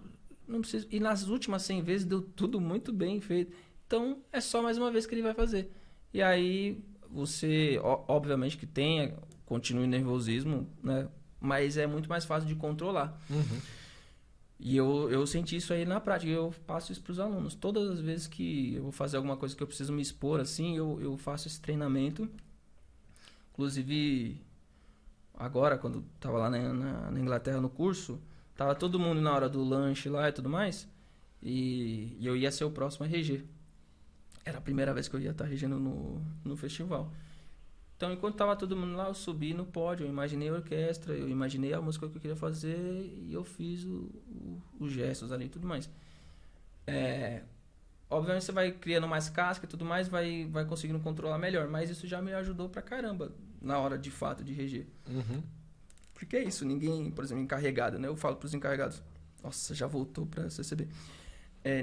não preciso... E nas últimas 100 vezes deu tudo muito bem feito. Então, é só mais uma vez que ele vai fazer. E aí, você... Obviamente que continue o nervosismo, né? Mas é muito mais fácil de controlar. E eu senti isso aí na prática. Eu passo isso para os alunos. Todas as vezes que eu vou fazer alguma coisa que eu preciso me expor, assim, eu faço esse treinamento. Inclusive... agora, quando tava lá na Inglaterra no curso, tava todo mundo na hora do lanche lá e tudo mais, e eu ia ser o próximo a reger. Era a primeira vez que eu ia estar regendo no festival. Então, enquanto tava todo mundo lá, eu subi no pódio, eu imaginei a orquestra, eu imaginei a música que eu queria fazer e eu fiz os gestos ali e tudo mais. Obviamente você vai criando mais casca e tudo mais, vai conseguindo controlar melhor, mas isso já me ajudou pra caramba na hora de fato de reger. Uhum. Porque é isso, ninguém, por exemplo, encarregado, né? Eu falo pros encarregados, nossa, já voltou pra CCB.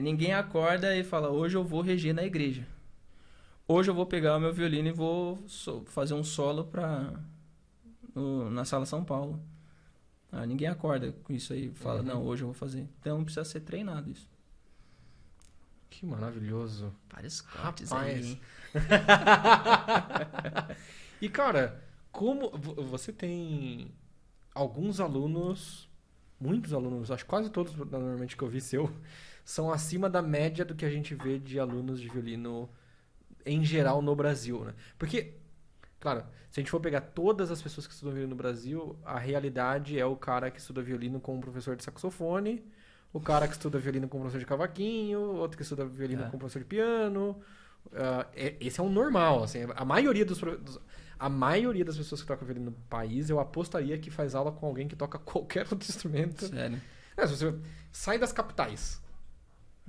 Ninguém acorda e fala, hoje eu vou reger na igreja. Hoje eu vou pegar o meu violino e vou fazer um solo na Sala São Paulo. Ninguém acorda com isso aí, fala, não, hoje eu vou fazer. Então precisa ser treinado isso. Que maravilhoso. Vários cortes Rapaz. aí. E, cara, como você tem alguns alunos, muitos alunos, acho que quase todos normalmente que eu vi seu, são acima da média do que a gente vê de alunos de violino em geral no Brasil, né? Porque, claro, se a gente for pegar todas as pessoas que estudam violino no Brasil, a realidade é o cara que estuda violino com um professor de saxofone, o cara que estuda violino com um professor de cavaquinho, outro que estuda violino com um professor de piano. Esse é o normal, assim. A maioria das pessoas que tocam violino no país, eu apostaria que faz aula com alguém que toca qualquer outro instrumento. Sério? Se você sai das capitais,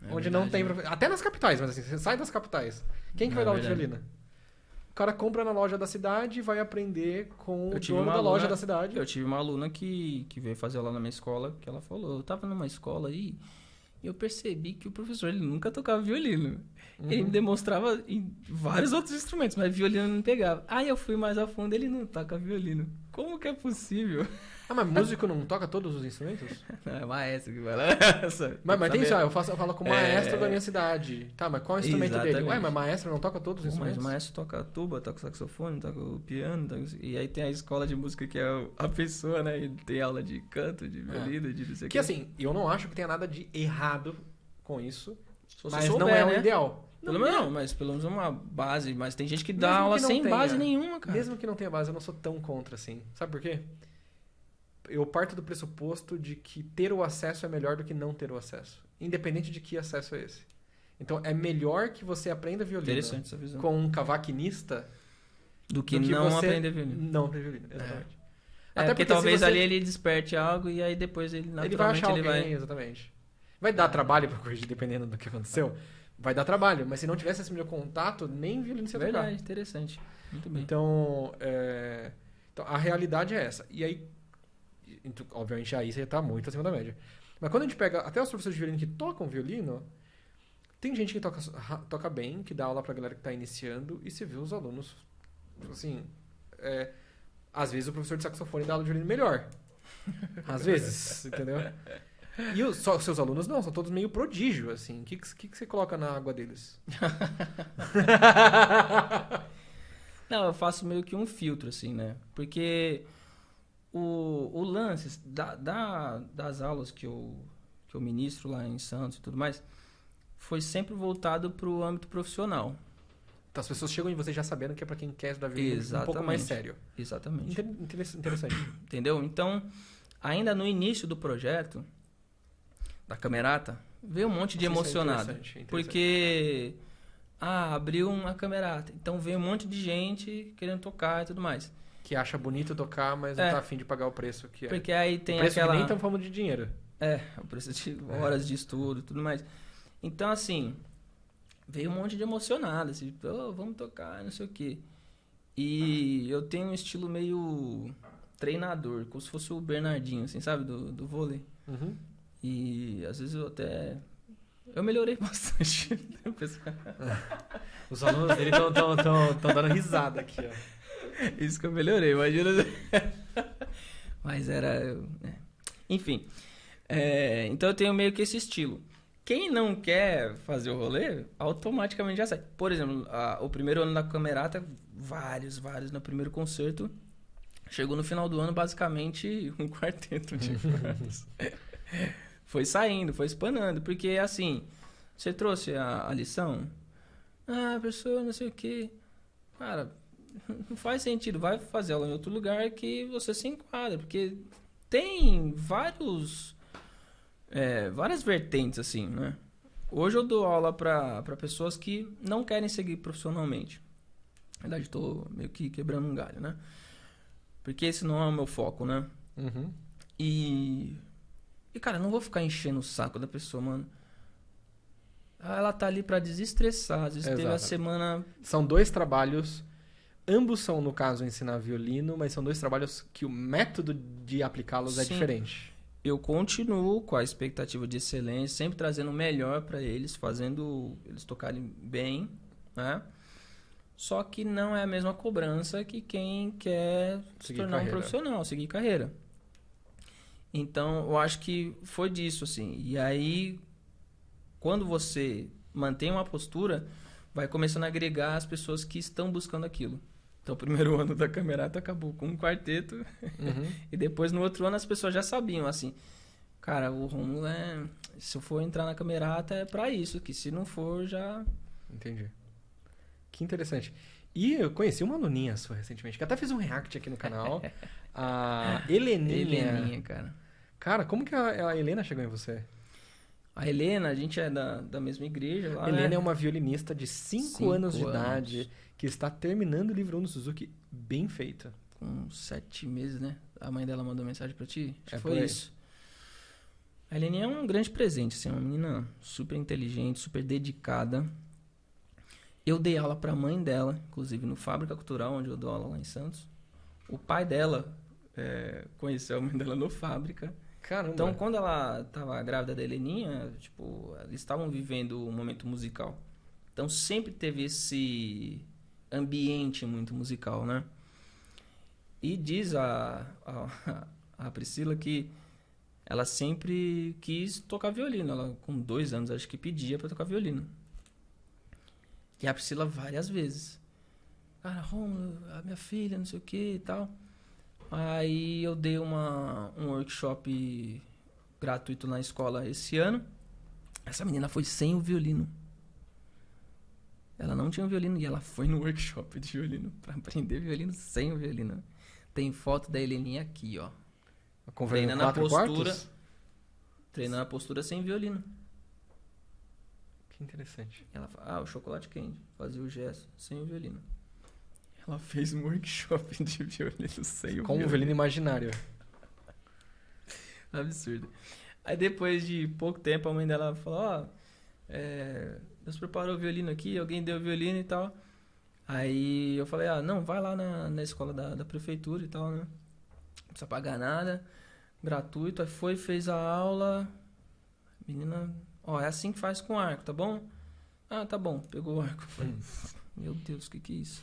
onde verdade, não tem... Até nas capitais, mas assim, você sai das capitais. Quem que vai dar aula de violino? O cara compra na loja da cidade e vai aprender com o dono da loja da cidade. Eu tive uma aluna que veio fazer aula na minha escola, que ela falou, eu tava numa escola aí e eu percebi que o professor ele nunca tocava violino. Ele me demonstrava em vários outros instrumentos, mas violino não pegava. Aí eu fui mais a fundo, ele não toca violino. Como que é possível? Mas músico não toca todos os instrumentos? Não, é maestro que vai lá. Mas tem isso, eu falo com o maestro da minha cidade. Tá, mas qual é o instrumento dele? Ué, mas maestro não toca todos os instrumentos? Mas o maestro toca tuba, toca saxofone, toca o piano, e aí tem a escola de música que é a pessoa, né? Ele tem aula de canto, de violino, de não sei o que. Assim, eu não acho que tenha nada de errado com isso, mas souber, não é o né? ideal. Mas pelo menos uma base. Mas tem gente que dá aula sem base nenhuma, cara. Mesmo que não tenha base, eu não sou tão contra assim. Sabe por quê? Eu parto do pressuposto de que ter o acesso é melhor do que não ter o acesso. Independente de que acesso é esse. Então, é melhor que você aprenda violino com um cavaquinista do que não você aprender violino. Não aprender violino, exatamente. Até porque talvez ali ele desperte algo e aí depois ele naturalmente ele vai achar alguém, exatamente. Vai dar trabalho pra corrigir, dependendo do que aconteceu. Vai dar trabalho, mas se não tivesse esse meu contato, nem violino você ia tocar. Verdade, interessante. Muito bem. Então, a realidade é essa. E aí, obviamente, aí você tá muito acima da média. Mas quando a gente pega até os professores de violino que tocam violino, tem gente que toca bem, que dá aula pra galera que tá iniciando, e você vê os alunos, assim, às vezes o professor de saxofone dá aula de violino melhor. Às vezes, entendeu? E seus alunos não, são todos meio prodígio, assim. O que você coloca na água deles? Não, eu faço meio que um filtro, assim, né? Porque o lance das aulas que eu ministro lá em Santos e tudo mais, foi sempre voltado pro âmbito profissional. Então as pessoas chegam em você já sabendo que é pra quem quer estudar violino um pouco mais sério. Exatamente. Interessante. Entendeu? Então, ainda no início do projeto da Camerata, veio um monte de emocionado. Interessante. Porque abriu uma Camerata. Então veio um monte de gente querendo tocar e tudo mais. Que acha bonito tocar, mas não tá afim de pagar o preço que é. Porque aí tem o preço aquela... que nem estão falando de dinheiro. O preço de horas de estudo e tudo mais. Então, assim, veio um monte de emocionado, assim, vamos tocar, não sei o quê. E eu tenho um estilo meio treinador, como se fosse o Bernardinho, assim, sabe, do vôlei. Uhum. E às vezes eu melhorei bastante. Os alunos dele estão dando risada aqui, ó. Isso que eu melhorei, imagina. Mas era... Enfim. Então eu tenho meio que esse estilo. Quem não quer fazer o rolê, automaticamente já sai. Por exemplo, o primeiro ano da Camerata, vários no primeiro concerto. Chegou no final do ano, basicamente, um quarteto de cordas. Foi saindo, foi espanando. Porque, assim, você trouxe a lição? Professor, não sei o quê. Cara, não faz sentido. Vai fazer aula em outro lugar que você se enquadra. Porque tem várias vertentes, assim, né? Hoje eu dou aula para pessoas que não querem seguir profissionalmente. Na verdade, estou meio que quebrando um galho, né? Porque esse não é o meu foco, né? Uhum. E, cara, não vou ficar enchendo o saco da pessoa, mano. Ela tá ali pra desestressar. Às vezes teve a semana... São 2 trabalhos, ambos são, no caso, ensinar violino, mas são 2 trabalhos que o método de aplicá-los é diferente. Eu continuo com a expectativa de excelência, sempre trazendo o melhor pra eles, fazendo eles tocarem bem, né? Só que não é a mesma cobrança que quem quer se tornar um profissional, seguir carreira. Então, eu acho que foi disso, assim. E aí, quando você mantém uma postura, vai começando a agregar as pessoas que estão buscando aquilo. Então, o primeiro ano da Camerata acabou com um quarteto. Uhum. E depois, no outro ano, as pessoas já sabiam, assim... Cara, o Rômulo se eu for entrar na Camerata, é pra isso. Que se não for, já... Entendi. Que interessante. E eu conheci uma aluninha sua recentemente, que até fez um react aqui no canal. A Heleninha. Heleninha, cara. Cara, como que a Helena chegou em você? A Helena, a gente é da mesma igreja lá, Helena né? é uma violinista de 5 anos de idade, que está terminando o livro 1 do Suzuki bem feito. Com 7 meses, né? A mãe dela mandou mensagem pra ti? Acho que foi isso. A Heleninha é um grande presente, assim, uma menina super inteligente, super dedicada. Eu dei aula pra mãe dela, inclusive no Fábrica Cultural, onde eu dou aula lá em Santos. O pai dela conheceu a mãe dela no Fábrica. Caramba. Então, quando ela estava grávida da Heleninha, tipo, eles estavam vivendo um momento musical. Então, sempre teve esse ambiente muito musical, né? E diz a Priscila que ela sempre quis tocar violino. Ela, com 2 anos, acho que pedia para tocar violino. E a Priscila várias vezes. Cara, Romulo, a minha filha, não sei o que e tal. Aí eu dei um workshop gratuito na escola esse ano. Essa menina foi sem o violino. Ela não tinha o violino e ela foi no workshop de violino pra aprender violino sem o violino. Tem foto da Heleninha aqui, ó. Treinando a postura. Treinando a postura sem violino. Que interessante. Ela fala, o chocolate quente. Fazia o gesto sem o violino. Ela fez um workshop de violino sem o violino. Com um violino imaginário. Absurdo. Aí depois de pouco tempo a mãe dela falou, Deus preparou o violino aqui, alguém deu o violino e tal. Aí eu falei, não, vai lá na escola da prefeitura e tal, né? Não precisa pagar nada, gratuito. Aí foi, fez a aula. Menina, é assim que faz com arco, tá bom? Tá bom, pegou o arco. Meu Deus, o que é isso?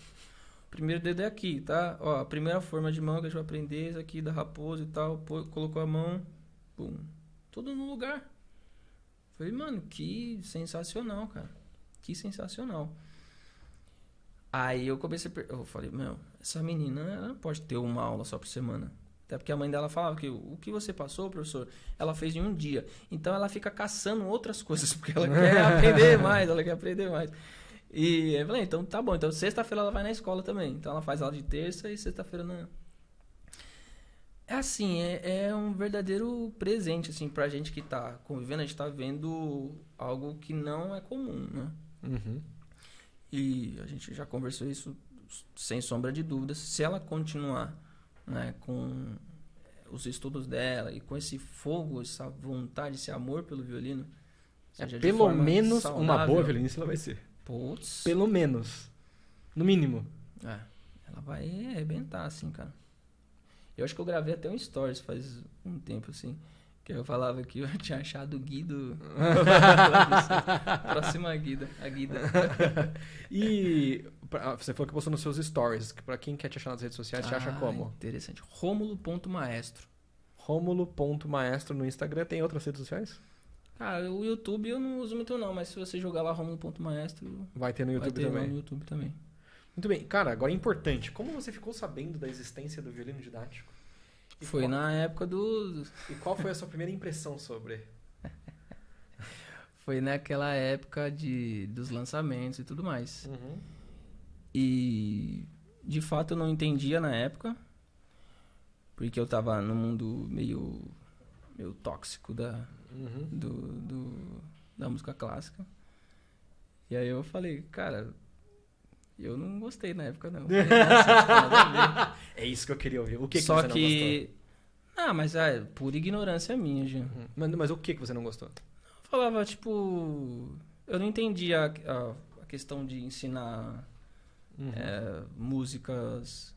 Primeiro dedo é aqui, tá? Ó, a primeira forma de mão que a gente vai aprender, esse aqui da raposa e tal. Colocou a mão, pum, tudo no lugar. Falei, mano, que sensacional, cara. Que sensacional. Aí eu comecei eu falei, essa menina ela não pode ter uma aula só por semana. Até porque a mãe dela falava que o que você passou, professor, ela fez em um dia. Então ela fica caçando outras coisas, porque ela quer aprender mais, ela quer aprender mais. E eu falei, então tá bom. Então sexta-feira ela vai na escola também. Então ela faz aula de terça e sexta-feira não. É assim, é um verdadeiro presente, assim, pra gente que tá convivendo. A gente tá vendo algo que não é comum, né? Uhum. E a gente já conversou isso sem sombra de dúvidas. Se ela continuar, né, com os estudos dela e com esse fogo, essa vontade, esse amor pelo violino... pelo menos saudável, uma boa violinista ela vai ser. Putz. Pelo menos. No mínimo. Ela vai arrebentar, assim, cara. Eu acho que eu gravei até um stories faz um tempo, assim, que eu falava que eu tinha achado o Guido. Próxima Guida, a Guida. E você falou que postou nos seus stories, que pra quem quer te achar nas redes sociais, te acha como? Interessante. Romulo.maestro. Romulo.maestro no Instagram. Tem outras redes sociais? Cara, o YouTube eu não uso muito não, mas se você jogar lá Romulo.maestro... Vai ter no YouTube também. Vai ter no YouTube também. Muito bem. Cara, agora é importante. Como você ficou sabendo da existência do violino didático? Foi na época do... E qual foi a sua primeira impressão sobre? Foi naquela época dos lançamentos e tudo mais. Uhum. E de fato eu não entendia na época, porque eu tava num mundo meio tóxico da música clássica. E aí eu falei, cara, eu não gostei na época, não. Falei, nossa, é isso que eu queria ouvir. O que Só você não gostou? Ah, mas é pura ignorância minha, Jean. Mas o que você não gostou? Eu falava, tipo... Eu não entendia a questão de ensinar músicas,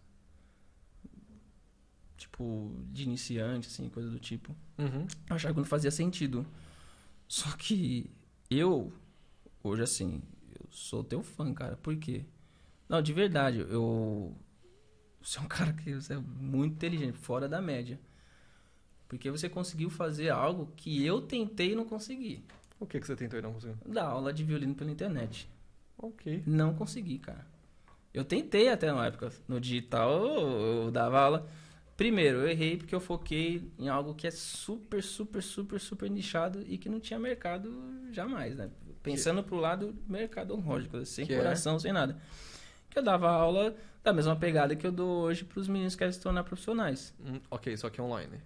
tipo, de iniciante, assim, coisa do tipo. Eu achava que não fazia sentido. Só que hoje, assim, eu sou teu fã, cara. Por quê? Não, de verdade, você é um cara que você é muito inteligente, fora da média. Porque você conseguiu fazer algo que eu tentei e não consegui. O que você tentou e não conseguiu? Dar aula de violino pela internet. Ok. Não consegui, cara. Eu tentei até na época. No digital eu dava aula. Primeiro, eu errei porque eu foquei em algo que é super, super, super, super nichado e que não tinha mercado jamais, né? Pensando pro lado mercadológico, sem coração, sem nada. Que eu dava aula da mesma pegada que eu dou hoje pros meninos que querem se tornar profissionais. Ok, só que online.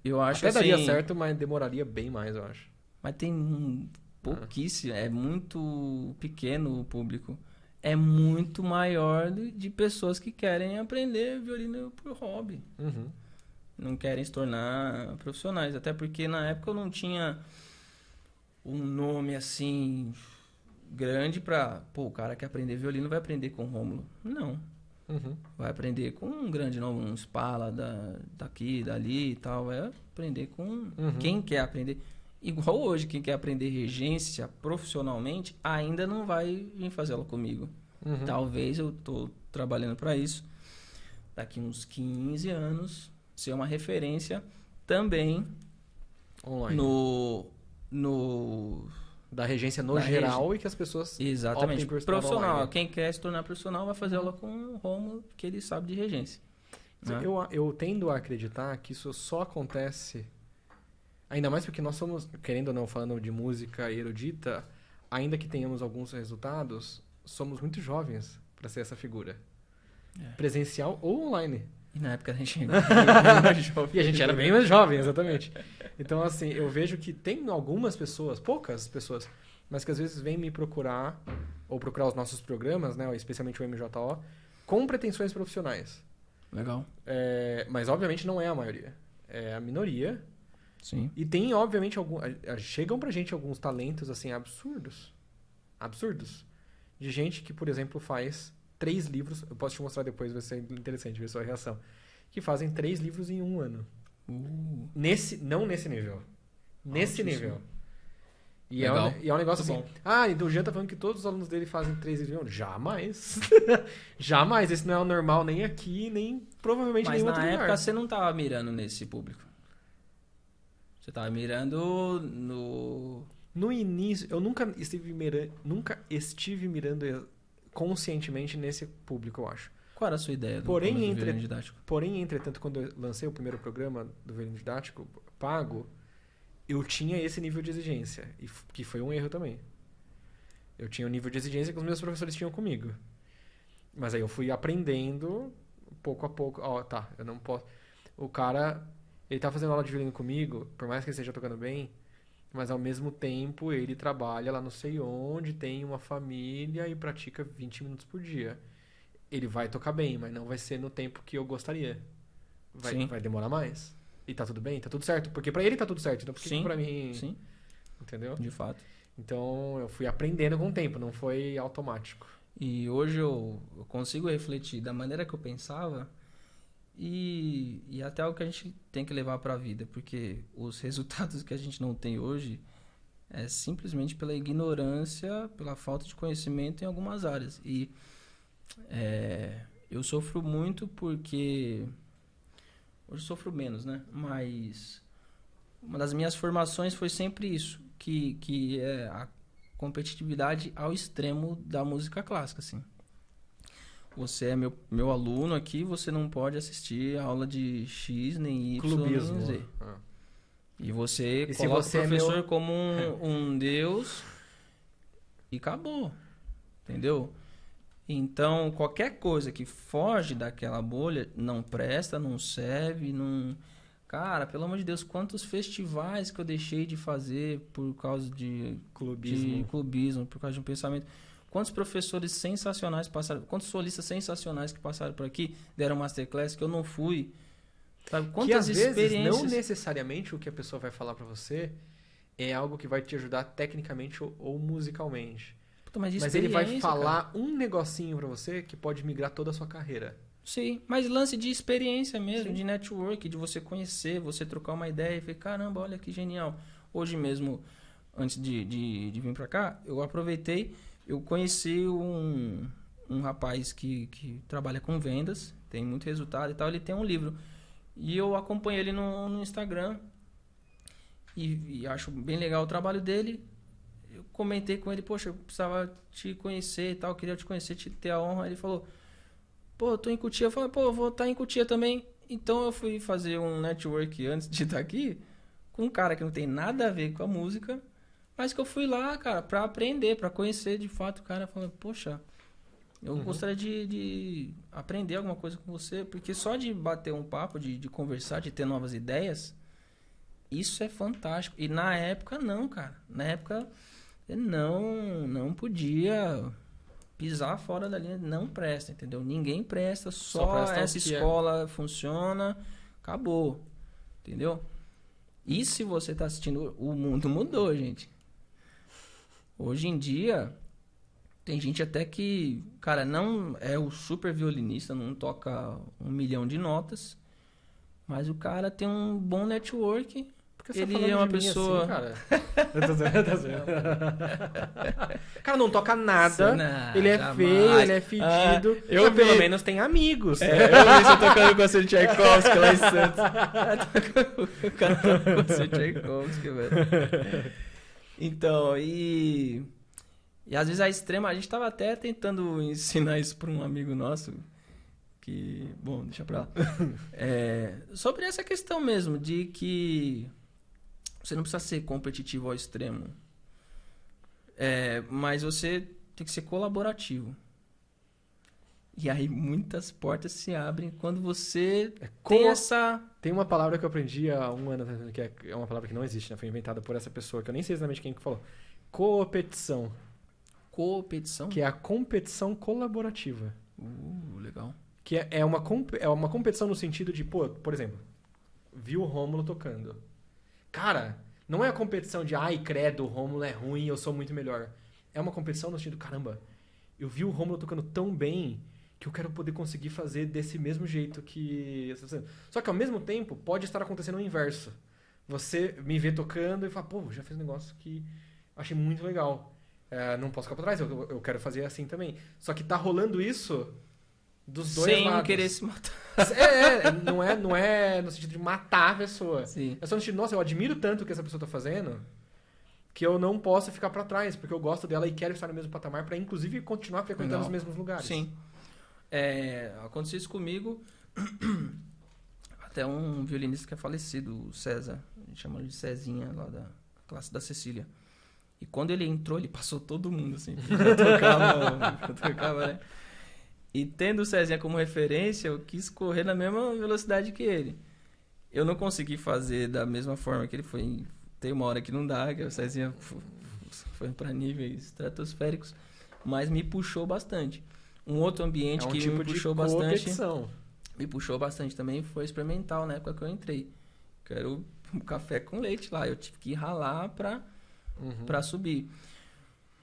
Eu acho até assim, daria certo, mas demoraria bem mais, eu acho. Mas tem pouquíssimo, é muito pequeno o público. É muito maior de pessoas que querem aprender violino por hobby. Não querem se tornar profissionais. Até porque na época eu não tinha um nome assim grande pra... Pô, o cara que aprender violino vai aprender com o Rômulo. Não. Vai aprender com um grande nome, um Spala daqui, dali e tal. Vai aprender com quem quer aprender. Igual hoje, quem quer aprender regência profissionalmente ainda não vai vir fazer ela comigo. Talvez eu tô trabalhando para isso. Daqui uns 15 anos, ser uma referência também online. Da regência no geral e que as pessoas exatamente optem por profissional. online. Quem quer se tornar profissional vai fazer aula com o Rômulo, que ele sabe de regência. Né? Eu tendo a acreditar que isso só acontece, ainda mais porque nós somos, querendo ou não, falando de música erudita, ainda que tenhamos alguns resultados, somos muito jovens para ser essa figura. Presencial ou online. E na época a gente era bem mais jovem. E a gente era bem mais jovem, exatamente. Então, assim, eu vejo que tem algumas pessoas, poucas pessoas, mas que às vezes vêm me procurar, ou procurar os nossos programas, né, especialmente o MJO, com pretensões profissionais. Legal. Mas, obviamente, não é a maioria. É a minoria. Sim. E tem, obviamente, chegam pra gente alguns talentos, assim, absurdos. Absurdos. De gente que, por exemplo, faz 3 livros, eu posso te mostrar depois, vai ser interessante ver a sua reação, que fazem 3 livros em um ano. Não nesse nível. Nesse nível. E é um negócio assim, então o Jean tá falando que todos os alunos dele fazem 3 livros em um ano. Jamais. Jamais. Esse não é o normal nem aqui, nem provavelmente nem em outro lugar. Mas na época você não tava mirando nesse público. Você tava mirando No início, eu nunca estive mirando conscientemente nesse público, eu acho. Qual era a sua ideia do violino didático? Porém, entretanto, quando eu lancei o primeiro programa do violino didático pago, eu tinha esse nível de exigência, que foi um erro também. Eu tinha o nível de exigência que os meus professores tinham comigo. Mas aí eu fui aprendendo pouco a pouco. Eu não posso... O cara, ele tá fazendo aula de violino comigo, por mais que ele esteja tocando bem, mas ao mesmo tempo ele trabalha lá não sei onde, tem uma família e pratica 20 minutos por dia. Ele vai tocar bem, mas não vai ser no tempo que eu gostaria. Vai demorar mais. E tá tudo bem, tá tudo certo. Porque pra ele tá tudo certo, então por que pra mim... Sim. Entendeu? De fato. Então eu fui aprendendo com o tempo, não foi automático. E hoje eu consigo refletir da maneira que eu pensava e até algo que a gente tem que levar pra vida. Porque os resultados que a gente não tem hoje é simplesmente pela ignorância, pela falta de conhecimento em algumas áreas. E eu sofro muito porque... Hoje sofro menos, né? Mas uma das minhas formações foi sempre isso, que é a competitividade ao extremo da música clássica, assim. Você é meu aluno aqui, você não pode assistir a aula de X, nem Y, Clubismo, nem Z. E você coloca o professor como um deus e acabou. Entendeu? Então, qualquer coisa que foge daquela bolha não presta, não serve, não... Cara, pelo amor de Deus, quantos festivais que eu deixei de fazer por causa de clubismo, por causa de um pensamento. Quantos professores sensacionais passaram, quantos solistas sensacionais que passaram por aqui, deram masterclass que eu não fui. Sabe? Quantas que às experiências... vezes não necessariamente o que a pessoa vai falar pra você é algo que vai te ajudar tecnicamente ou musicalmente. Puta, mas ele vai falar, cara, um negocinho pra você que pode migrar toda a sua carreira. Sim, mas lance de experiência mesmo, Sim. de network, de você conhecer, você trocar uma ideia e falar, caramba, olha que genial. Hoje mesmo, antes de vir pra cá, eu aproveitei, eu conheci um rapaz que trabalha com vendas, tem muito resultado e tal, ele tem um livro. E eu acompanhei ele no Instagram e acho bem legal o trabalho dele. Eu comentei com ele, poxa, eu precisava te conhecer e tal, queria te conhecer, te ter a honra. Ele falou... Pô, eu tô em Cotia. Eu falei, pô, eu vou estar em Cotia também. Então eu fui fazer um network antes de estar aqui com um cara que não tem nada a ver com a música, mas que eu fui lá, cara, pra aprender, pra conhecer de fato o cara. Falando, poxa, eu gostaria de aprender alguma coisa com você, porque só de bater um papo, de conversar, de ter novas ideias, isso é fantástico. E na época, não, cara. Na época, eu não podia... pisar fora da linha não presta, entendeu? Ninguém presta, só essa escola funciona, acabou, entendeu? E se você tá assistindo, o mundo mudou, gente. Hoje em dia, tem gente até que, cara, não é o super violinista, não toca 1 milhão de notas, mas o cara tem um bom network. Ele é uma pessoa... Assim, cara. O cara não toca nada, ele é feio, ele é fedido. Eu pelo menos tem amigos. Eu vi você tocando com o seu Tchaikovsky lá em Santos. O cara tocando com o seu Tchaikovsky, velho. Então, e às vezes a extrema... A gente tava até tentando ensinar isso pra um amigo nosso, que... Bom, deixa pra lá. Sobre essa questão mesmo, de que... Você não precisa ser competitivo ao extremo. Mas você tem que ser colaborativo. E aí muitas portas se abrem quando você tem essa... Tem uma palavra que eu aprendi há 1 ano, que é uma palavra que não existe, né? Foi inventada por essa pessoa, que eu nem sei exatamente quem que falou. Coopetição. Coopetição? Que é a competição colaborativa. Legal. Que é uma competição no sentido de, pô, por exemplo, viu o Rômulo tocando. Cara, não é a competição de, ai, credo, o Rômulo é ruim, eu sou muito melhor. É uma competição no sentido, caramba, eu vi o Rômulo tocando tão bem que eu quero poder conseguir fazer desse mesmo jeito que... Só que ao mesmo tempo, pode estar acontecendo o inverso. Você me vê tocando e fala, pô, já fiz um negócio que achei muito legal. Não posso ficar pra trás, eu quero fazer assim também. Só que tá rolando isso... dos dois lados. Sem querer se matar. Não é no sentido de matar a pessoa. Sim. É só no sentido, nossa, eu admiro tanto o que essa pessoa tá fazendo que eu não posso ficar pra trás, porque eu gosto dela e quero estar no mesmo patamar pra, inclusive, continuar frequentando os mesmos lugares. Sim. Aconteceu isso comigo. Até um violinista que é falecido, o César. A gente chama ele de Cezinha, lá da classe da Cecília. E quando ele entrou, ele passou todo mundo, assim. Já tocava, né? E tendo o Cezinha como referência, eu quis correr na mesma velocidade que ele. Eu não consegui fazer da mesma forma que ele foi. Tem uma hora que não dá, que o Cezinha foi para níveis estratosféricos, mas me puxou bastante. Um outro ambiente que me puxou bastante. Me puxou bastante também foi experimental na época que eu entrei. Que era o café com leite lá. Eu tive que ralar pra subir.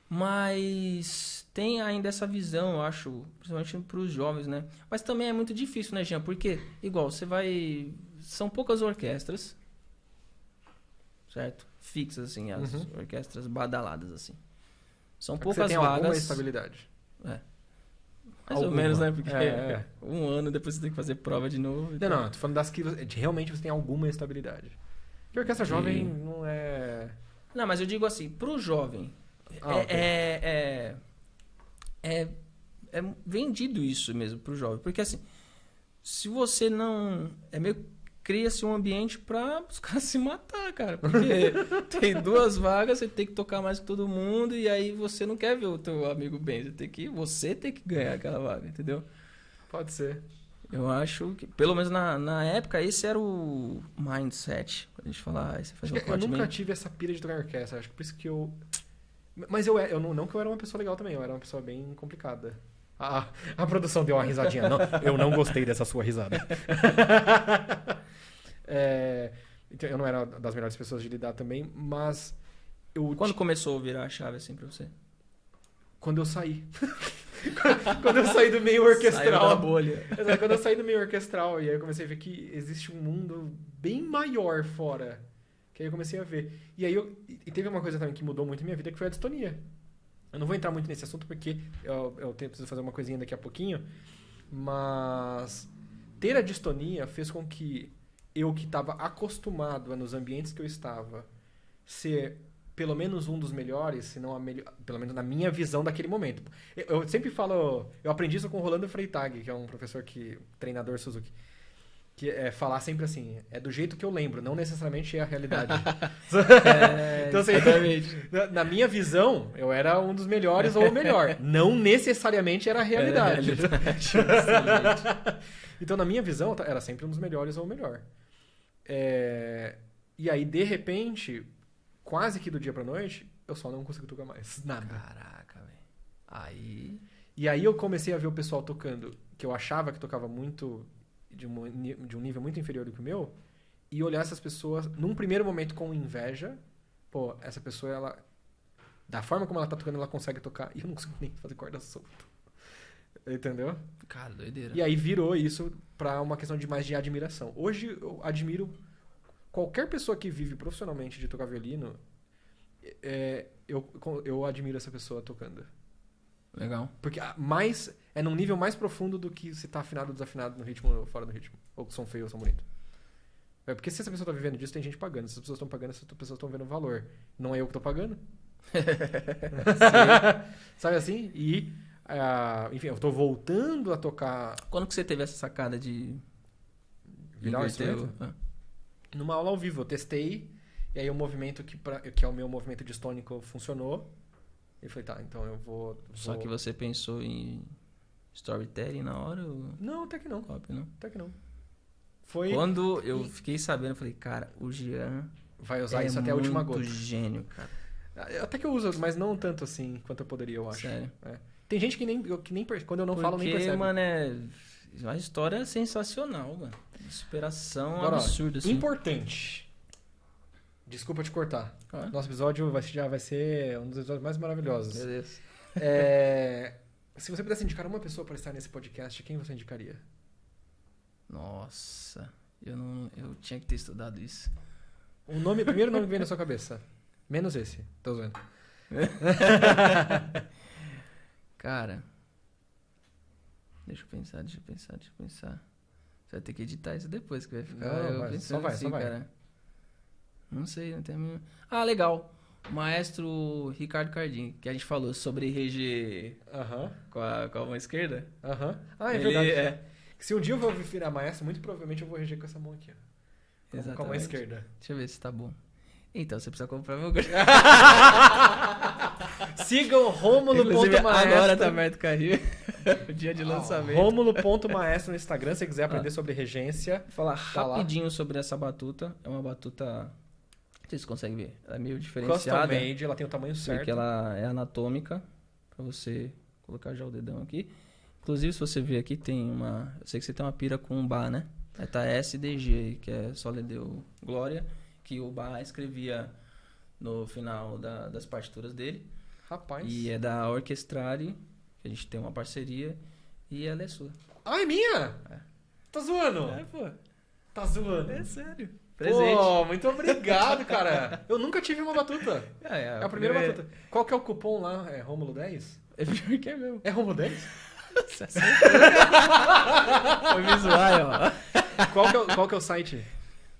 Mas tem ainda essa visão, eu acho, principalmente para os jovens, né? Mas também é muito difícil, né, Jean? Porque, igual, você vai... São poucas orquestras, certo? Fixas, assim, as orquestras badaladas, assim. São poucas tem vagas... alguma estabilidade. Mais ou menos, né? Porque 1 ano depois você tem que fazer prova de novo. Não, tô falando das que realmente você tem alguma estabilidade. Porque a orquestra jovem não é... Não, mas eu digo assim, pro jovem... É vendido isso mesmo pro jovem. Porque assim, se você não... É meio cria-se um ambiente para os caras se matar, cara. Porque tem 2 vagas, você tem que tocar mais que todo mundo, e aí você não quer ver o teu amigo bem. Você tem que ganhar aquela vaga, entendeu? Pode ser. Eu acho que, pelo menos na época, esse era o mindset. Quando a gente fala, você faz um eu nunca tive essa pira de tocar em orquestra. Acho que por isso que eu... Mas eu não que eu era uma pessoa legal também. Eu era uma pessoa bem complicada. A produção deu uma risadinha. Não, eu não gostei dessa sua risada. Então, eu não era das melhores pessoas de lidar também, mas... Quando começou a virar a chave assim pra você? Quando eu saí. Quando eu saí do meio orquestral. Saiu da bolha. Quando eu saí do meio orquestral, e aí eu comecei a ver que existe um mundo bem maior fora. Que aí eu comecei a ver. E aí e teve uma coisa também que mudou muito a minha vida, que foi a distonia. Eu não vou entrar muito nesse assunto, porque eu preciso fazer uma coisinha daqui a pouquinho. Mas ter a distonia fez com que eu, que estava acostumado nos ambientes que eu estava, ser pelo menos um dos melhores, se não pelo menos na minha visão daquele momento. Eu sempre falo... Eu aprendi isso com o Rolando Freitag, que é um professor treinador Suzuki. Que é falar sempre assim, é do jeito que eu lembro, não necessariamente é a realidade. Então, assim, na minha visão, eu era um dos melhores ou o melhor. Não necessariamente era a realidade. Então, na minha visão, era sempre um dos melhores ou o melhor. E aí, de repente, quase que do dia pra noite, eu só não consigo tocar mais. Nada. Caraca, velho. E aí eu comecei a ver o pessoal tocando, que eu achava que tocava muito... De um nível muito inferior do que o meu, e olhar essas pessoas num primeiro momento com inveja. Pô, essa pessoa, ela, da forma como ela tá tocando, ela consegue tocar, e eu não consigo nem fazer corda solta. Entendeu? Cara, doideira. E aí virou isso pra uma questão mais de admiração. Hoje eu admiro qualquer pessoa que vive profissionalmente de tocar violino. Eu admiro essa pessoa tocando. Legal. Porque é num nível mais profundo do que se tá afinado ou desafinado no ritmo ou fora do ritmo. Ou som feio ou som bonito. Porque se essa pessoa tá vivendo disso, tem gente pagando. Se as pessoas estão pagando, essas pessoas estão vendo valor. Não é eu que tô pagando. Sabe assim? E, enfim, eu tô voltando a tocar... Quando que você teve essa sacada de... Virar o instrumento? Numa aula ao vivo. Eu testei, e aí o movimento que é o meu movimento distônico funcionou. E falei, tá, então eu vou... Só que você pensou em storytelling na hora? Ou... Não, até que não. Copy, não. Até que não. Foi... Quando eu fiquei sabendo, eu falei, cara, o Jean vai usar isso até a última gota. Gênio, cara. Até que eu uso, mas não tanto assim quanto eu poderia, eu acho. Sério? Tem gente que nem quando eu não falo, nem percebe. Porque, mano, é uma história sensacional, mano. Superação absurda, assim. Importante. Desculpa te cortar. Nosso episódio já vai ser um dos episódios mais maravilhosos. Beleza. Se você pudesse indicar uma pessoa para estar nesse podcast, quem você indicaria? Nossa, eu tinha que ter estudado isso. O primeiro nome que vem na sua cabeça. Menos esse. Tô zoando. Cara, deixa eu pensar. Você vai ter que editar isso depois, que vai ficar... Só vai. Cara. Não sei, não tem a mínima... legal. O maestro Ricardo Cardim, que a gente falou sobre reger com a mão esquerda. É verdade. Se um dia eu vou virar maestro, muito provavelmente eu vou reger com essa mão aqui, ó. Exatamente. Com a mão esquerda. Deixa eu ver se tá bom. Então, você precisa comprar meu... Sigam Rômulo.maestro. Agora tá aberto o carrinho. O dia de lançamento. Rômulo.maestro no Instagram, se você quiser aprender sobre regência. Vou falar rapidinho sobre essa batuta. É uma batuta... Não sei se você consegue ver. Ela é meio diferenciada. Custom made, ela tem o tamanho certo. Porque ela é anatômica. Pra você colocar já o dedão aqui. Inclusive, se você ver aqui, tem uma... Eu sei que você tem uma pira com um Bá, né? Aí tá SDG, que é só deu Glória. Que o Bá escrevia no final das partituras dele. Rapaz. E é da Orchestrari, que a gente tem uma parceria. E ela é sua. Ah, é minha? Tá zoando? Pô. Tá zoando? É sério. Presente. Pô, muito obrigado, cara. Eu nunca tive uma batuta. É a primeira batuta. Qual que é o cupom lá? É Rômulo 10? É pior que é mesmo. É Rômulo 10? Foi visual, ó. Qual que é o site?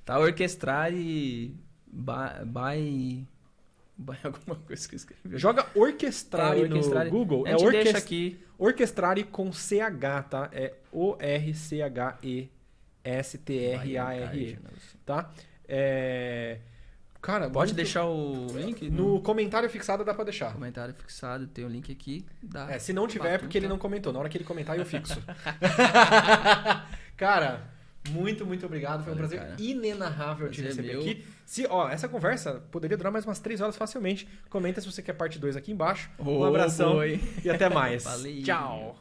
Tá Orchestrari by alguma coisa que eu escrevi. Joga Orchestrari no Google. A gente deixa aqui. Orchestrari com CH, tá? É ORCHESTRARI. S-T-R-A-R-E, tá? Cara, pode deixar o link? No comentário fixado dá pra deixar. Comentário fixado, tem o link aqui. Se não tiver é porque ele não comentou. Na hora que ele comentar, eu fixo. Cara, muito obrigado. Foi um prazer inenarrável te receber aqui. Essa conversa poderia durar mais umas 3 horas facilmente. Comenta se você quer parte 2 aqui embaixo. Um abração e até mais. Valeu. Tchau.